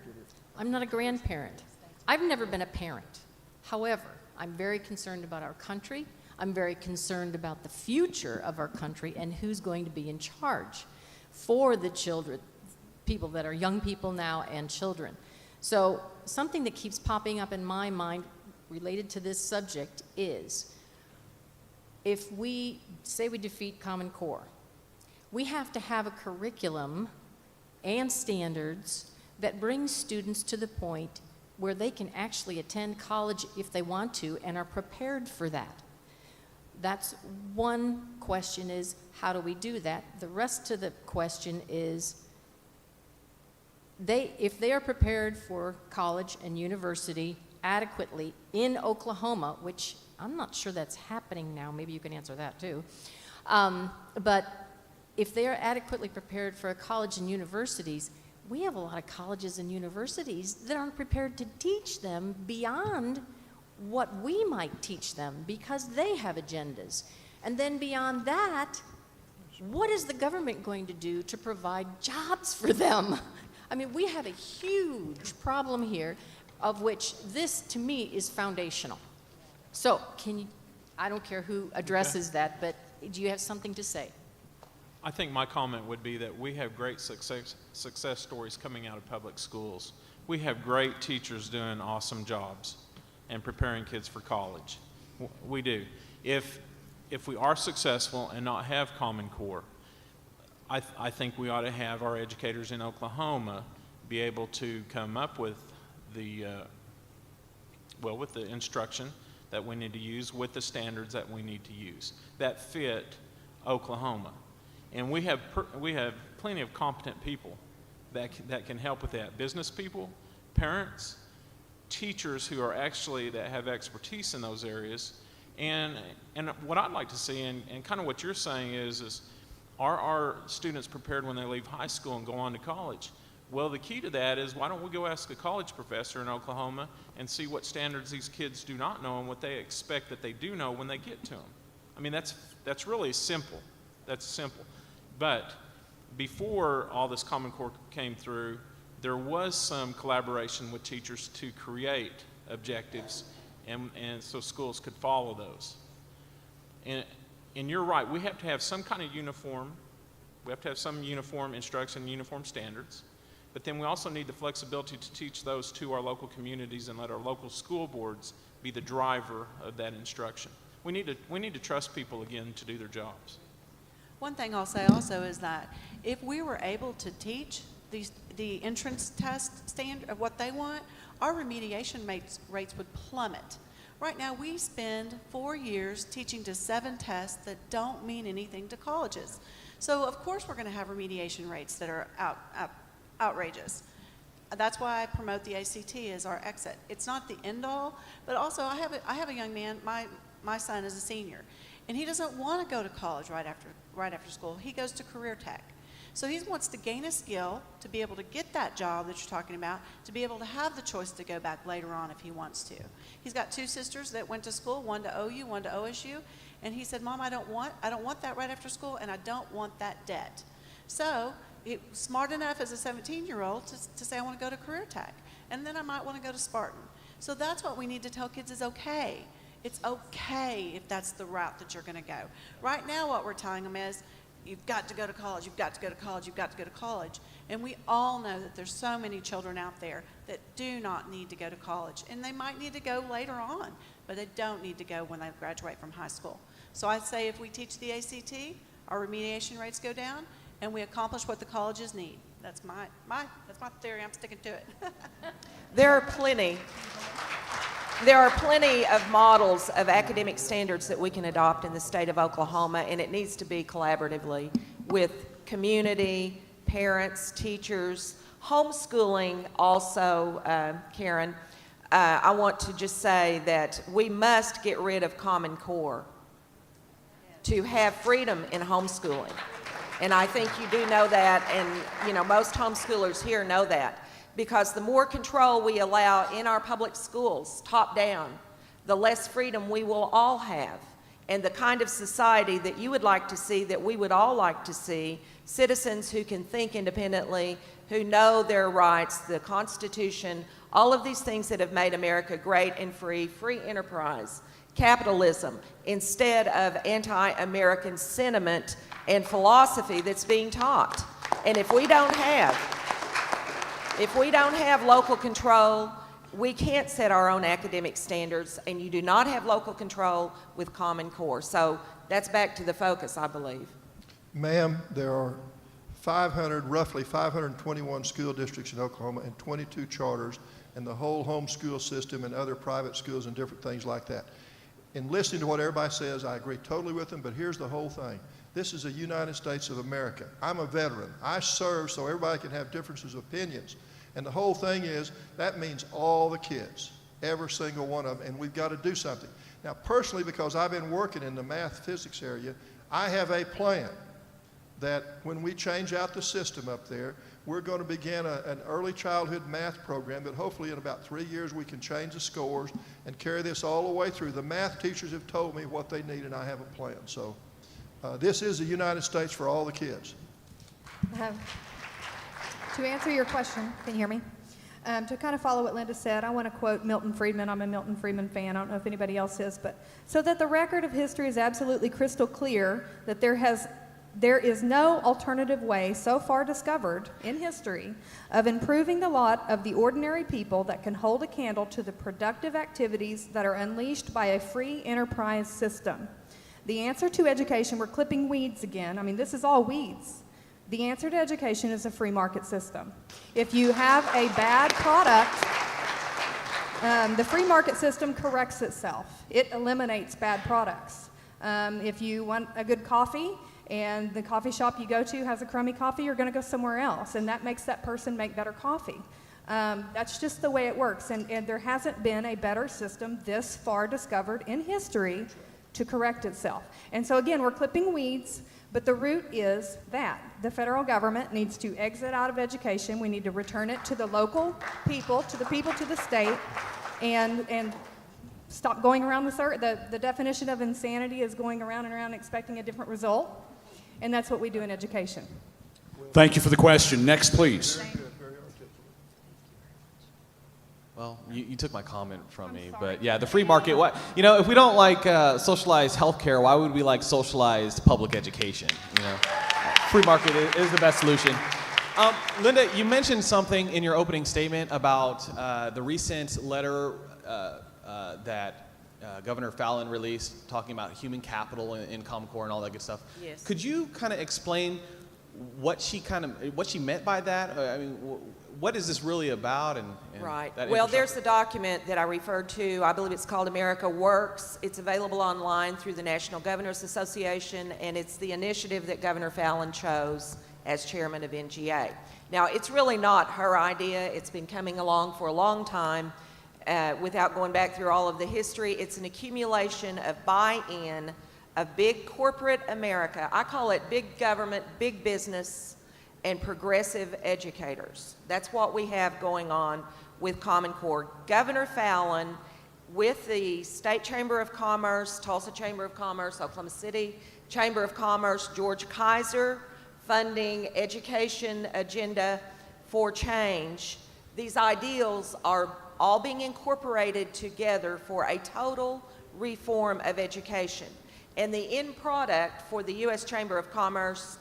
I'm not a grandparent. I've never been a parent. However, I'm very concerned about our country. I'm very concerned about the future of our country and who's going to be in charge for the children, people that are young people now and children. So something that keeps popping up in my mind related to this subject is, if we say we defeat Common Core, we have to have a curriculum and standards that bring students to the point where they can actually attend college if they want to and are prepared for that. That's one question, is how do we do that? The rest of the question is, if they are prepared for college and university adequately in Oklahoma, which I'm not sure that's happening now, maybe you can answer that too, but if they are adequately prepared for college and universities, we have a lot of colleges and universities that aren't prepared to teach them beyond what we might teach them because they have agendas. And then beyond that, what is the government going to do to provide jobs for them? I mean, we have a huge problem here, of which this, to me, is foundational. So, I don't care who addresses that, but do you have something to say? I think my comment would be that we have great success stories coming out of public schools. We have great teachers doing awesome jobs and preparing kids for college. We do. If we are successful and not have Common Core, I think we ought to have our educators in Oklahoma be able to come up with the instruction that we need to use, with the standards that we need to use that fit Oklahoma. And we have plenty of competent people that can help with that. Business people, parents, teachers who are that have expertise in those areas. And what I'd like to see, and kind of what you're saying is are our students prepared when they leave high school and go on to college? Well, the key to that is, why don't we go ask a college professor in Oklahoma and see what standards these kids do not know and what they expect that they do know when they get to them. I mean, that's really simple. That's simple. But before all this Common Core came through, there was some collaboration with teachers to create objectives, and so schools could follow those. And you're right, we have to have some kind of uniform. We have to have some uniform instruction, uniform standards. But then we also need the flexibility to teach those to our local communities and let our local school boards be the driver of that instruction. We need to trust people again to do their jobs. One thing I'll say also is that if we were able to teach the entrance test standard of what they want, our remediation rates would plummet. Right now, we spend 4 years teaching to 7 tests that don't mean anything to colleges. So of course we're going to have remediation rates that are outrageous. That's why I promote the ACT as our exit. It's not the end all, but also I have a young man, my son is a senior, and he doesn't want to go to college right after school. He goes to career tech. So he wants to gain a skill to be able to get that job that you're talking about, to be able to have the choice to go back later on if he wants to. He's got 2 sisters that went to school, one to OU, one to OSU, and he said, Mom, I don't want that right after school, and I don't want that debt. So he's smart enough as a 17-year-old to say, I want to go to career tech, and then I might want to go to Spartan. So that's what we need to tell kids is okay. It's okay if that's the route that you're going to go. Right now what we're telling them is, you've got to go to college, you've got to go to college, you've got to go to college. And we all know that there's so many children out there that do not need to go to college. And they might need to go later on, but they don't need to go when they graduate from high school. So I say if we teach the ACT, our remediation rates go down, and we accomplish what the colleges need. That's my theory. I'm sticking to it. There are plenty of models of academic standards that we can adopt in the state of Oklahoma, and it needs to be collaboratively with community, parents, teachers, homeschooling also, Karen. I want to just say that we must get rid of Common Core to have freedom in homeschooling. And I think you do know that, and most homeschoolers here know that. Because the more control we allow in our public schools, top down, the less freedom we will all have. And the kind of society that you would like to see, that we would all like to see, citizens who can think independently, who know their rights, the Constitution, all of these things that have made America great and free enterprise, capitalism, instead of anti-American sentiment and philosophy that's being taught. And if we don't have local control, we can't set our own academic standards, and you do not have local control with Common Core. So that's back to the focus, I believe. Ma'am, there are roughly 521 school districts in Oklahoma and 22 charters, and the whole homeschool system and other private schools and different things like that. In listening to what everybody says, I agree totally with them, but here's the whole thing. This is the United States of America. I'm a veteran. I serve so everybody can have differences of opinions. And the whole thing is, that means all the kids, every single one of them, and we've got to do something. Now, personally, because I've been working in the math physics area, I have a plan that when we change out the system up there, we're going to begin an early childhood math program that hopefully in about 3 years we can change the scores and carry this all the way through. The math teachers have told me what they need, and I have a plan. So this is the United States for all the kids. To answer your question, can you hear me? To kind of follow what Linda said, I want to quote Milton Friedman. I'm a Milton Friedman fan. I don't know if anybody else is, but so that the record of history is absolutely crystal clear that there is no alternative way so far discovered in history of improving the lot of the ordinary people that can hold a candle to the productive activities that are unleashed by a free enterprise system. The answer to education, we're clipping weeds again. I mean, this is all weeds. The answer to education is a free market system. If you have a bad product, the free market system corrects itself. It eliminates bad products. If you want a good coffee and the coffee shop you go to has a crummy coffee, you're going to go somewhere else, and that makes that person make better coffee. That's just the way it works, and there hasn't been a better system this far discovered in history to correct itself. And so again, we're clipping weeds, but the root is that the federal government needs to exit out of education. We need to return it to the local people, to the state, and stop going around the circle. The definition of insanity is going around and around expecting a different result, and that's what we do in education. Thank you for the question. Next, please. Well, you took my comment from me, but yeah, the free market. What, if we don't like socialized healthcare, why would we like socialized public education? Free market is the best solution. Linda, you mentioned something in your opening statement about the recent letter that Governor Fallon released, talking about human capital in Common Core and all that good stuff. Yes. Could you kind of explain what she meant by that. I mean, what is this really about? And Right. that Well, there's infrastructure? the document that I referred to. I believe it's called America Works. It's available online through the National Governors Association, and it's the initiative that Governor Fallon chose as chairman of NGA. Now, it's really not her idea. It's been coming along for a long time. Without going back through all of the history, it's an accumulation of buy-in of big corporate America. I call it big government, big business, and progressive educators. That's what we have going on with Common Core. Governor Fallon, with the State Chamber of Commerce, Tulsa Chamber of Commerce, Oklahoma City Chamber of Commerce, George Kaiser, funding education agenda for change. These ideals are all being incorporated together for a total reform of education. And the end product for the U.S. Chamber of Commerce,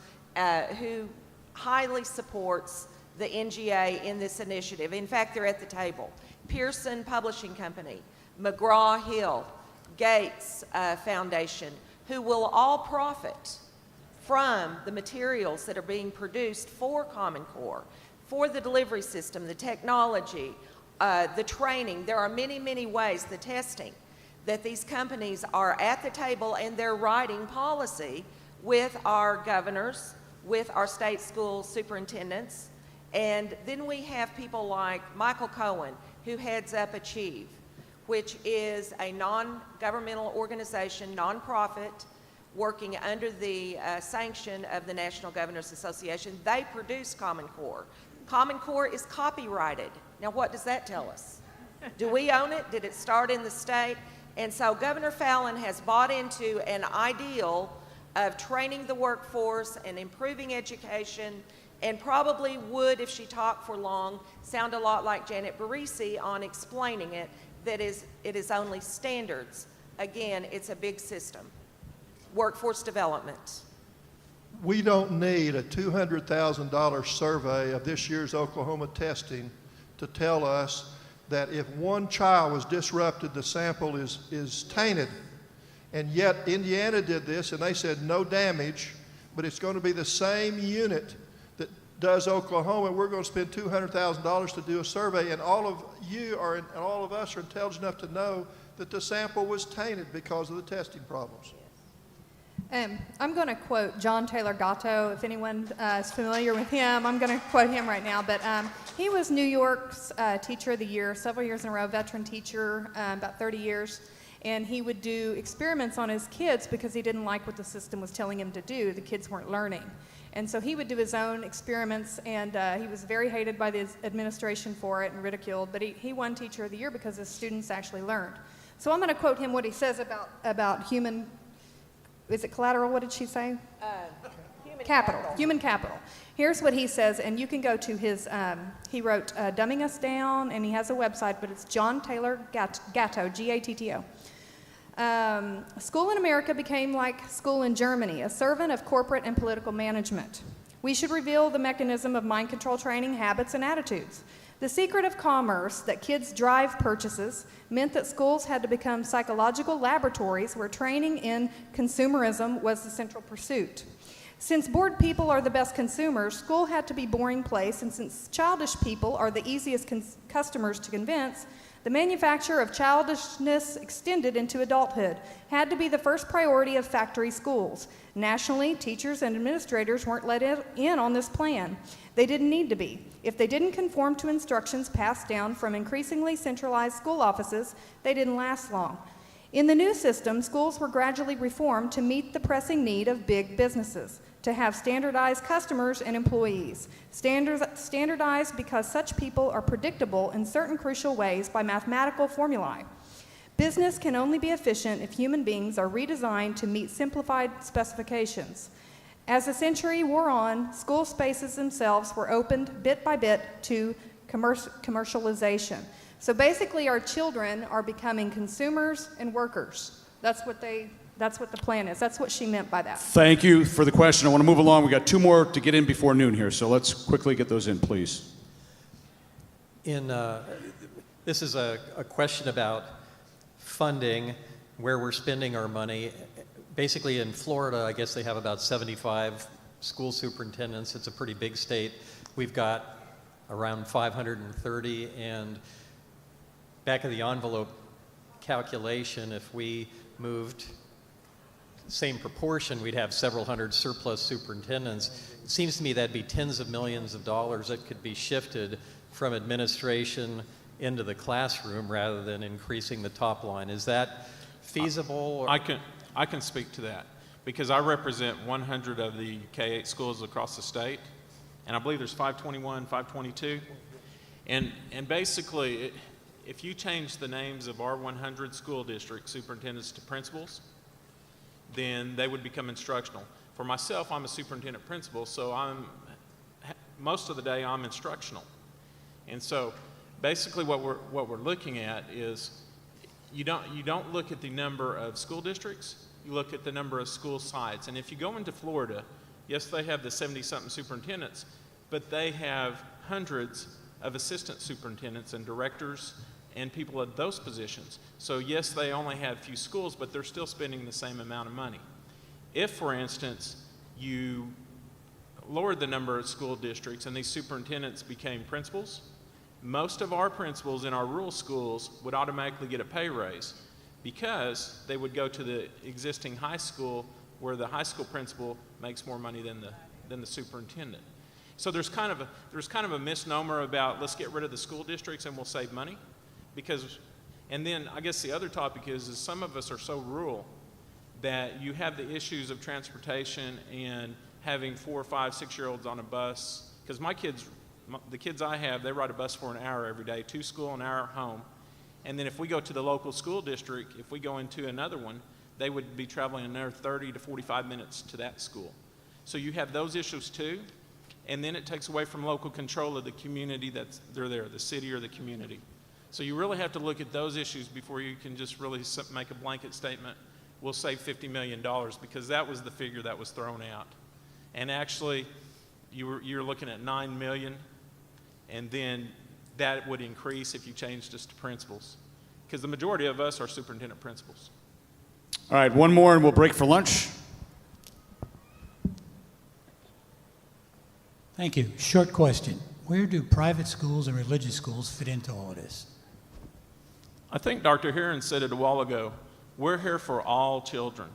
who highly supports the NGA in this initiative. In fact, they're at the table. Pearson Publishing Company, McGraw-Hill, Gates Foundation, who will all profit from the materials that are being produced for Common Core, for the delivery system, the technology, the training. There are many, many ways, the testing, that these companies are at the table and they're writing policy with our governors, with our state school superintendents. And then we have people like Michael Cohen, who heads up Achieve, which is a non-governmental organization, nonprofit, working under the sanction of the National Governors Association. They produce Common Core. Common Core is copyrighted. Now, what does that tell us? Do we own it? Did it start in the state? And so Governor Fallon has bought into an ideal of training the workforce and improving education, and probably would, if she talked for long, sound a lot like Janet Barisi on explaining it, that it is only standards. Again, it's a big system. Workforce development. We don't need a $200,000 survey of this year's Oklahoma testing to tell us that if one child was disrupted, the sample is tainted. And yet Indiana did this, and they said no damage, but it's going to be the same unit that does Oklahoma. We're going to spend $200,000 to do a survey, and all of you and all of us are intelligent enough to know that the sample was tainted because of the testing problems. I'm going to quote John Taylor Gatto. If anyone is familiar with him, I'm going to quote him right now. But he was New York's Teacher of the Year several years in a row, veteran teacher, about 30 years. And he would do experiments on his kids because he didn't like what the system was telling him to do. The kids weren't learning. And so he would do his own experiments, and he was very hated by the administration for it and ridiculed. But he won Teacher of the Year because his students actually learned. So I'm going to quote him what he says about human. Is it collateral? What did she say? Human capital. Human capital. Here's what he says, and you can go to his, he wrote Dumbing Us Down, and he has a website, but it's John Taylor Gatto, G-A-T-T-O. School in America became like school in Germany, a servant of corporate and political management. We should reveal the mechanism of mind control training, habits, and attitudes. The secret of commerce that kids drive purchases meant that schools had to become psychological laboratories where training in consumerism was the central pursuit. Since bored people are the best consumers, school had to be a boring place, and since childish people are the easiest customers to convince, the manufacture of childishness extended into adulthood had to be the first priority of factory schools. Nationally, teachers and administrators weren't let in on this plan. They didn't need to be. If they didn't conform to instructions passed down from increasingly centralized school offices, they didn't last long. In the new system, schools were gradually reformed to meet the pressing need of big businesses, to have standardized customers and employees. Standardized because such people are predictable in certain crucial ways by mathematical formulae. Business can only be efficient if human beings are redesigned to meet simplified specifications. As the century wore on, school spaces themselves were opened bit by bit to commercialization. So basically our children are becoming consumers and workers. That's what the plan is. That's what she meant by that. Thank you for the question. I want to move along. We got two more to get in before noon here, so let's quickly get those in, please. This is a question about funding, where we're spending our money. Basically in Florida, I guess they have about 75 school superintendents. It's a pretty big state. We've got around 530, and back of the envelope calculation, if we moved same proportion, we'd have several hundred surplus superintendents. It seems to me that'd be tens of millions of dollars that could be shifted from administration into the classroom rather than increasing the top line. Is that feasible? Or? I can speak to that because I represent 100 of the K-8 schools across the state, and I believe there's 521, 522. And basically, if you change the names of our 100 school district superintendents to principals, then they would become instructional. For myself, I'm a superintendent principal, so most of the day I'm instructional. And so basically what we're looking at is you don't look at the number of school districts, you look at the number of school sites. And if you go into Florida, yes, they have the 70-something superintendents, but they have hundreds of assistant superintendents and directors and people at those positions. So yes, they only have few schools, but they're still spending the same amount of money. If, for instance, you lowered the number of school districts and these superintendents became principals, most of our principals in our rural schools would automatically get a pay raise because they would go to the existing high school where the high school principal makes more money than the superintendent. So there's kind of a misnomer about let's get rid of the school districts and we'll save money. And then I guess the other topic is some of us are so rural that you have the issues of transportation and having 4, 5, 6-year-olds on a bus. Because the kids I have, they ride a bus for an hour every day, to school, an hour home. And then if we go to the local school district, if we go into another one, they would be traveling another 30 to 45 minutes to that school. So you have those issues too. And then it takes away from local control of the community they're there, the city or the community. So you really have to look at those issues before you can just really make a blanket statement, we'll save $50 million, because that was the figure that was thrown out. And actually, you're looking at $9 million, and then that would increase if you changed us to principals, because the majority of us are superintendent principals. All right, one more and we'll break for lunch. Thank you. Short question. Where do private schools and religious schools fit into all of this? I think Dr. Heron said it a while ago. We're here for all children.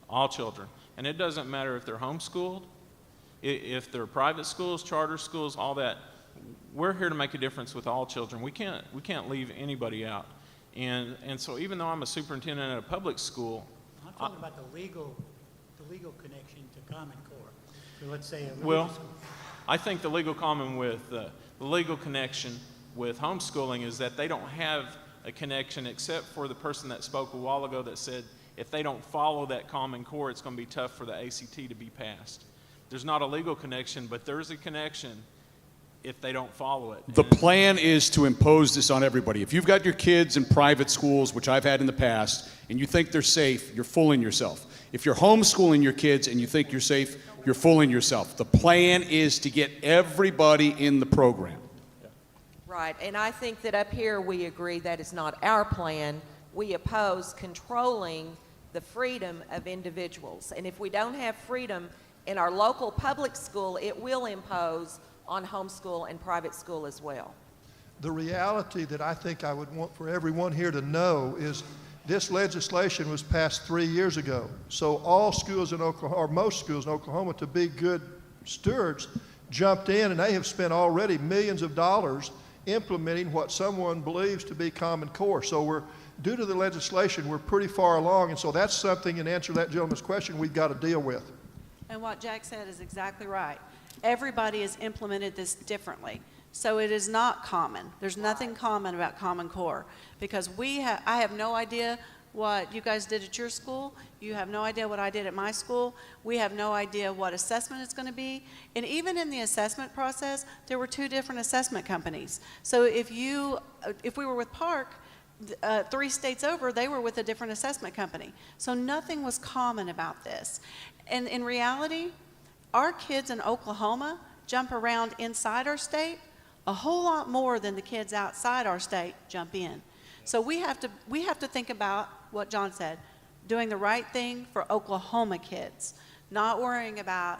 All children. And it doesn't matter if they're homeschooled, if they're private schools, charter schools, all that. We're here to make a difference with all children. We can't leave anybody out. And so even though I'm a superintendent at a public school, I'm talking about the legal connection to Common Core. So let's say a religious well, school. I think the legal connection with homeschooling is that they don't have a connection except for the person that spoke a while ago that said if they don't follow that Common Core, it's going to be tough for the ACT to be passed. There's not a legal connection, but there's a connection if they don't follow it. The plan is to impose this on everybody. If you've got your kids in private schools, which I've had in the past, and you think they're safe, you're fooling yourself. If you're homeschooling your kids and you think you're safe, you're fooling yourself. The plan is to get everybody in the program. Right, and I think that up here we agree that is not our plan. We oppose controlling the freedom of individuals. And if we don't have freedom in our local public school, it will impose on homeschool and private school as well. The reality that I think I would want for everyone here to know is this legislation was passed 3 years ago. So all schools in Oklahoma, or most schools in Oklahoma, to be good stewards, jumped in, and they have spent already millions of dollars implementing what someone believes to be Common Core. So due to the legislation, we're pretty far along, and so that's something, in answer to that gentleman's question, we've got to deal with. And what Jack said is exactly right. Everybody has implemented this differently. So it is not common. There's nothing common about Common Core, because I have no idea what you guys did at your school. You have no idea what I did at my school. We have no idea what assessment it's going to be. And even in the assessment process, there were 2 different assessment companies. So if we were with Park, 3 states over, they were with a different assessment company. So nothing was common about this. And in reality, our kids in Oklahoma jump around inside our state a whole lot more than the kids outside our state jump in. So we have to think about what John said, doing the right thing for Oklahoma kids, not worrying about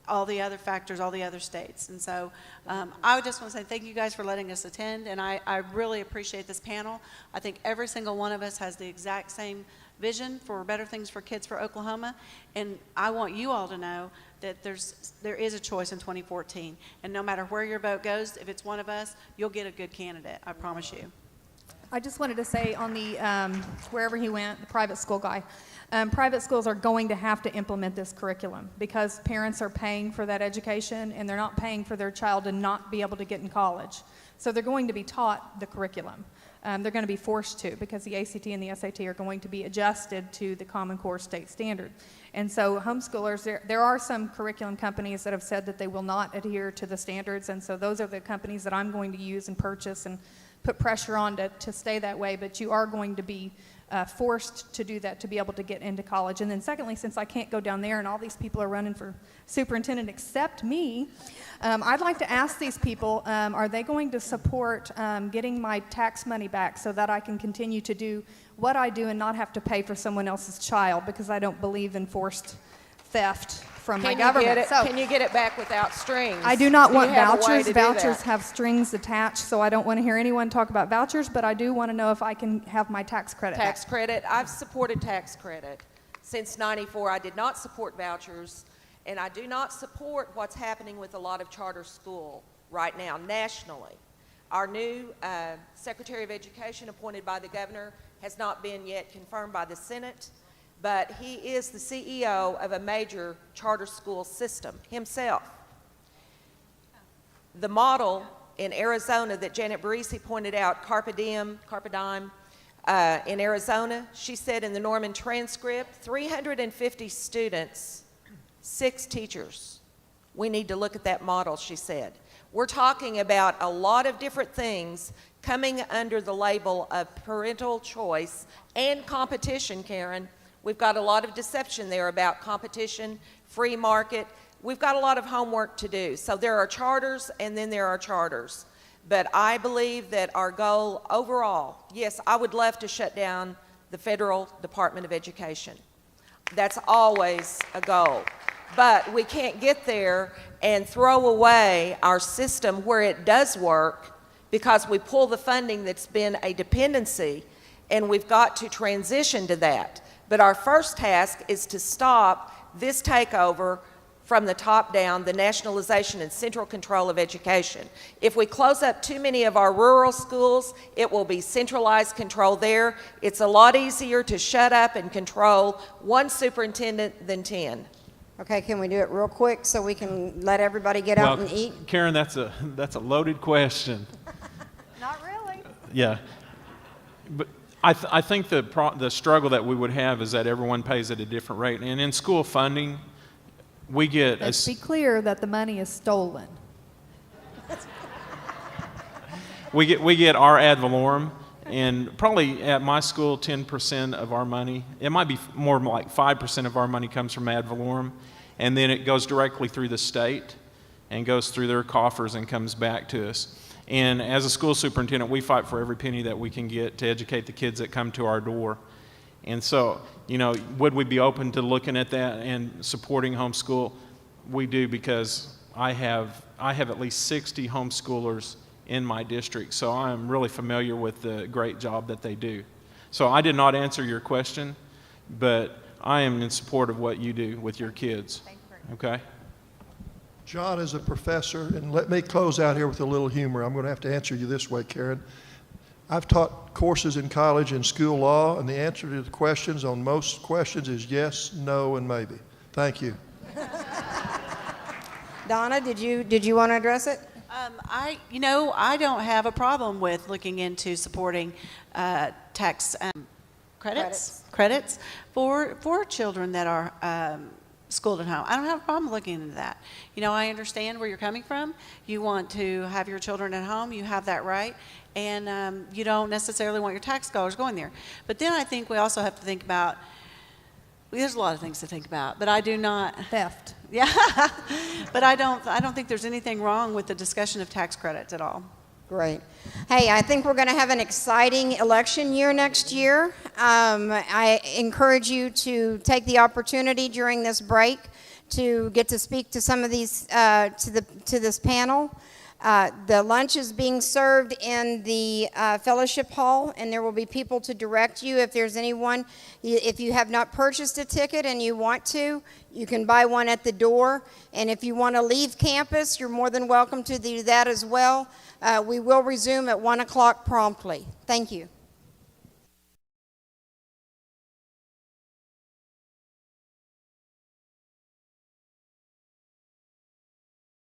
all the other factors, all the other states. And so I would just want to say thank you guys for letting us attend, and I really appreciate this panel. I think every single one of us has the exact same vision for better things for kids for Oklahoma, and I want you all to know that there is a choice in 2014, and no matter where your vote goes, if it's one of us, you'll get a good candidate, I promise you. I just wanted to say on the, wherever he went, the private school guy, private schools are going to have to implement this curriculum because parents are paying for that education and they're not paying for their child to not be able to get in college. So they're going to be taught the curriculum. They're going to be forced to because the ACT and the SAT are going to be adjusted to the Common Core state standard. And so homeschoolers, there are some curriculum companies that have said that they will not adhere to the standards, and so those are the companies that I'm going to use and purchase and put pressure on to stay that way, but you are going to be forced to do that to be able to get into college. And then secondly, since I can't go down there and all these people are running for superintendent except me, I'd like to ask these people, are they going to support getting my tax money back so that I can continue to do what I do and not have to pay for someone else's child, because I don't believe in forced theft from my government. Can you get it back without strings? I do not want you have a way vouchers. to do Vouchers that? have strings attached, so I don't want to hear anyone talk about vouchers, but I do want to know if I can have my tax credit back. Tax credit. I've supported tax credit since '94. I did not support vouchers, and I do not support what's happening with a lot of charter school right now nationally. Our new Secretary of Education appointed by the governor has not been yet confirmed by the Senate, but he is the CEO of a major charter school system himself. The model in Arizona that Janet Barisi pointed out, Carpe Diem, in Arizona, she said in the Norman transcript, 350 students, 6 teachers. We need to look at that model, she said. We're talking about a lot of different things coming under the label of parental choice and competition, Karen. We've got a lot of deception there about competition, free market. We've got a lot of homework to do. So there are charters and then there are charters. But I believe that our goal overall, yes, I would love to shut down the Federal Department of Education. That's always a goal. But we can't get there and throw away our system where it does work because we pull the funding that's been a dependency, and we've got to transition to that. But our first task is to stop this takeover from the top down, the nationalization and central control of education. If we close up too many of our rural schools, it will be centralized control there. It's a lot easier to shut up and control one superintendent than 10. Okay, can we do it real quick so we can let everybody get out and eat? Karen, that's a loaded question. Not really. Yeah. But I think the struggle that we would have is that everyone pays at a different rate. And in school funding, we get... Let's be clear that the money is stolen. We get our ad valorem, and probably at my school, 10% of our money, it might be more like 5% of our money comes from ad valorem, and then it goes directly through the state and goes through their coffers and comes back to us. And as a school superintendent, we fight for every penny that we can get to educate the kids that come to our door. And so, you know, would we be open to looking at that and supporting homeschool? We do, because I have at least 60 homeschoolers in my district, so I'm really familiar with the great job that they do. So I did not answer your question, but I am in support of what you do with your kids. Okay? John is a professor, and let me close out here with a little humor. I'm going to have to answer you this way, Karen. I've taught courses in college in school law, and the answer to the questions on most questions is yes, no, and maybe. Thank you. Donna, did you want to address it? I don't have a problem with looking into supporting tax credits for children that are schooled at home. I don't have a problem looking into that. You know, I understand where you're coming from. You want to have your children at home. You have that right. And you don't necessarily want your tax dollars going there. But then I think we also have to think about, there's a lot of things to think about, but I do not. Theft. Yeah, but I don't think there's anything wrong with the discussion of tax credits at all. Great. Hey, I think we're going to have an exciting election year next year. I encourage you to take the opportunity during this break to get to speak to some of these, to this panel. The lunch is being served in the fellowship hall, and there will be people to direct you. If there's anyone, if you have not purchased a ticket and you want to, you can buy one at the door. And if you want to leave campus, you're more than welcome to do that as well. We will resume at 1 o'clock promptly. Thank you.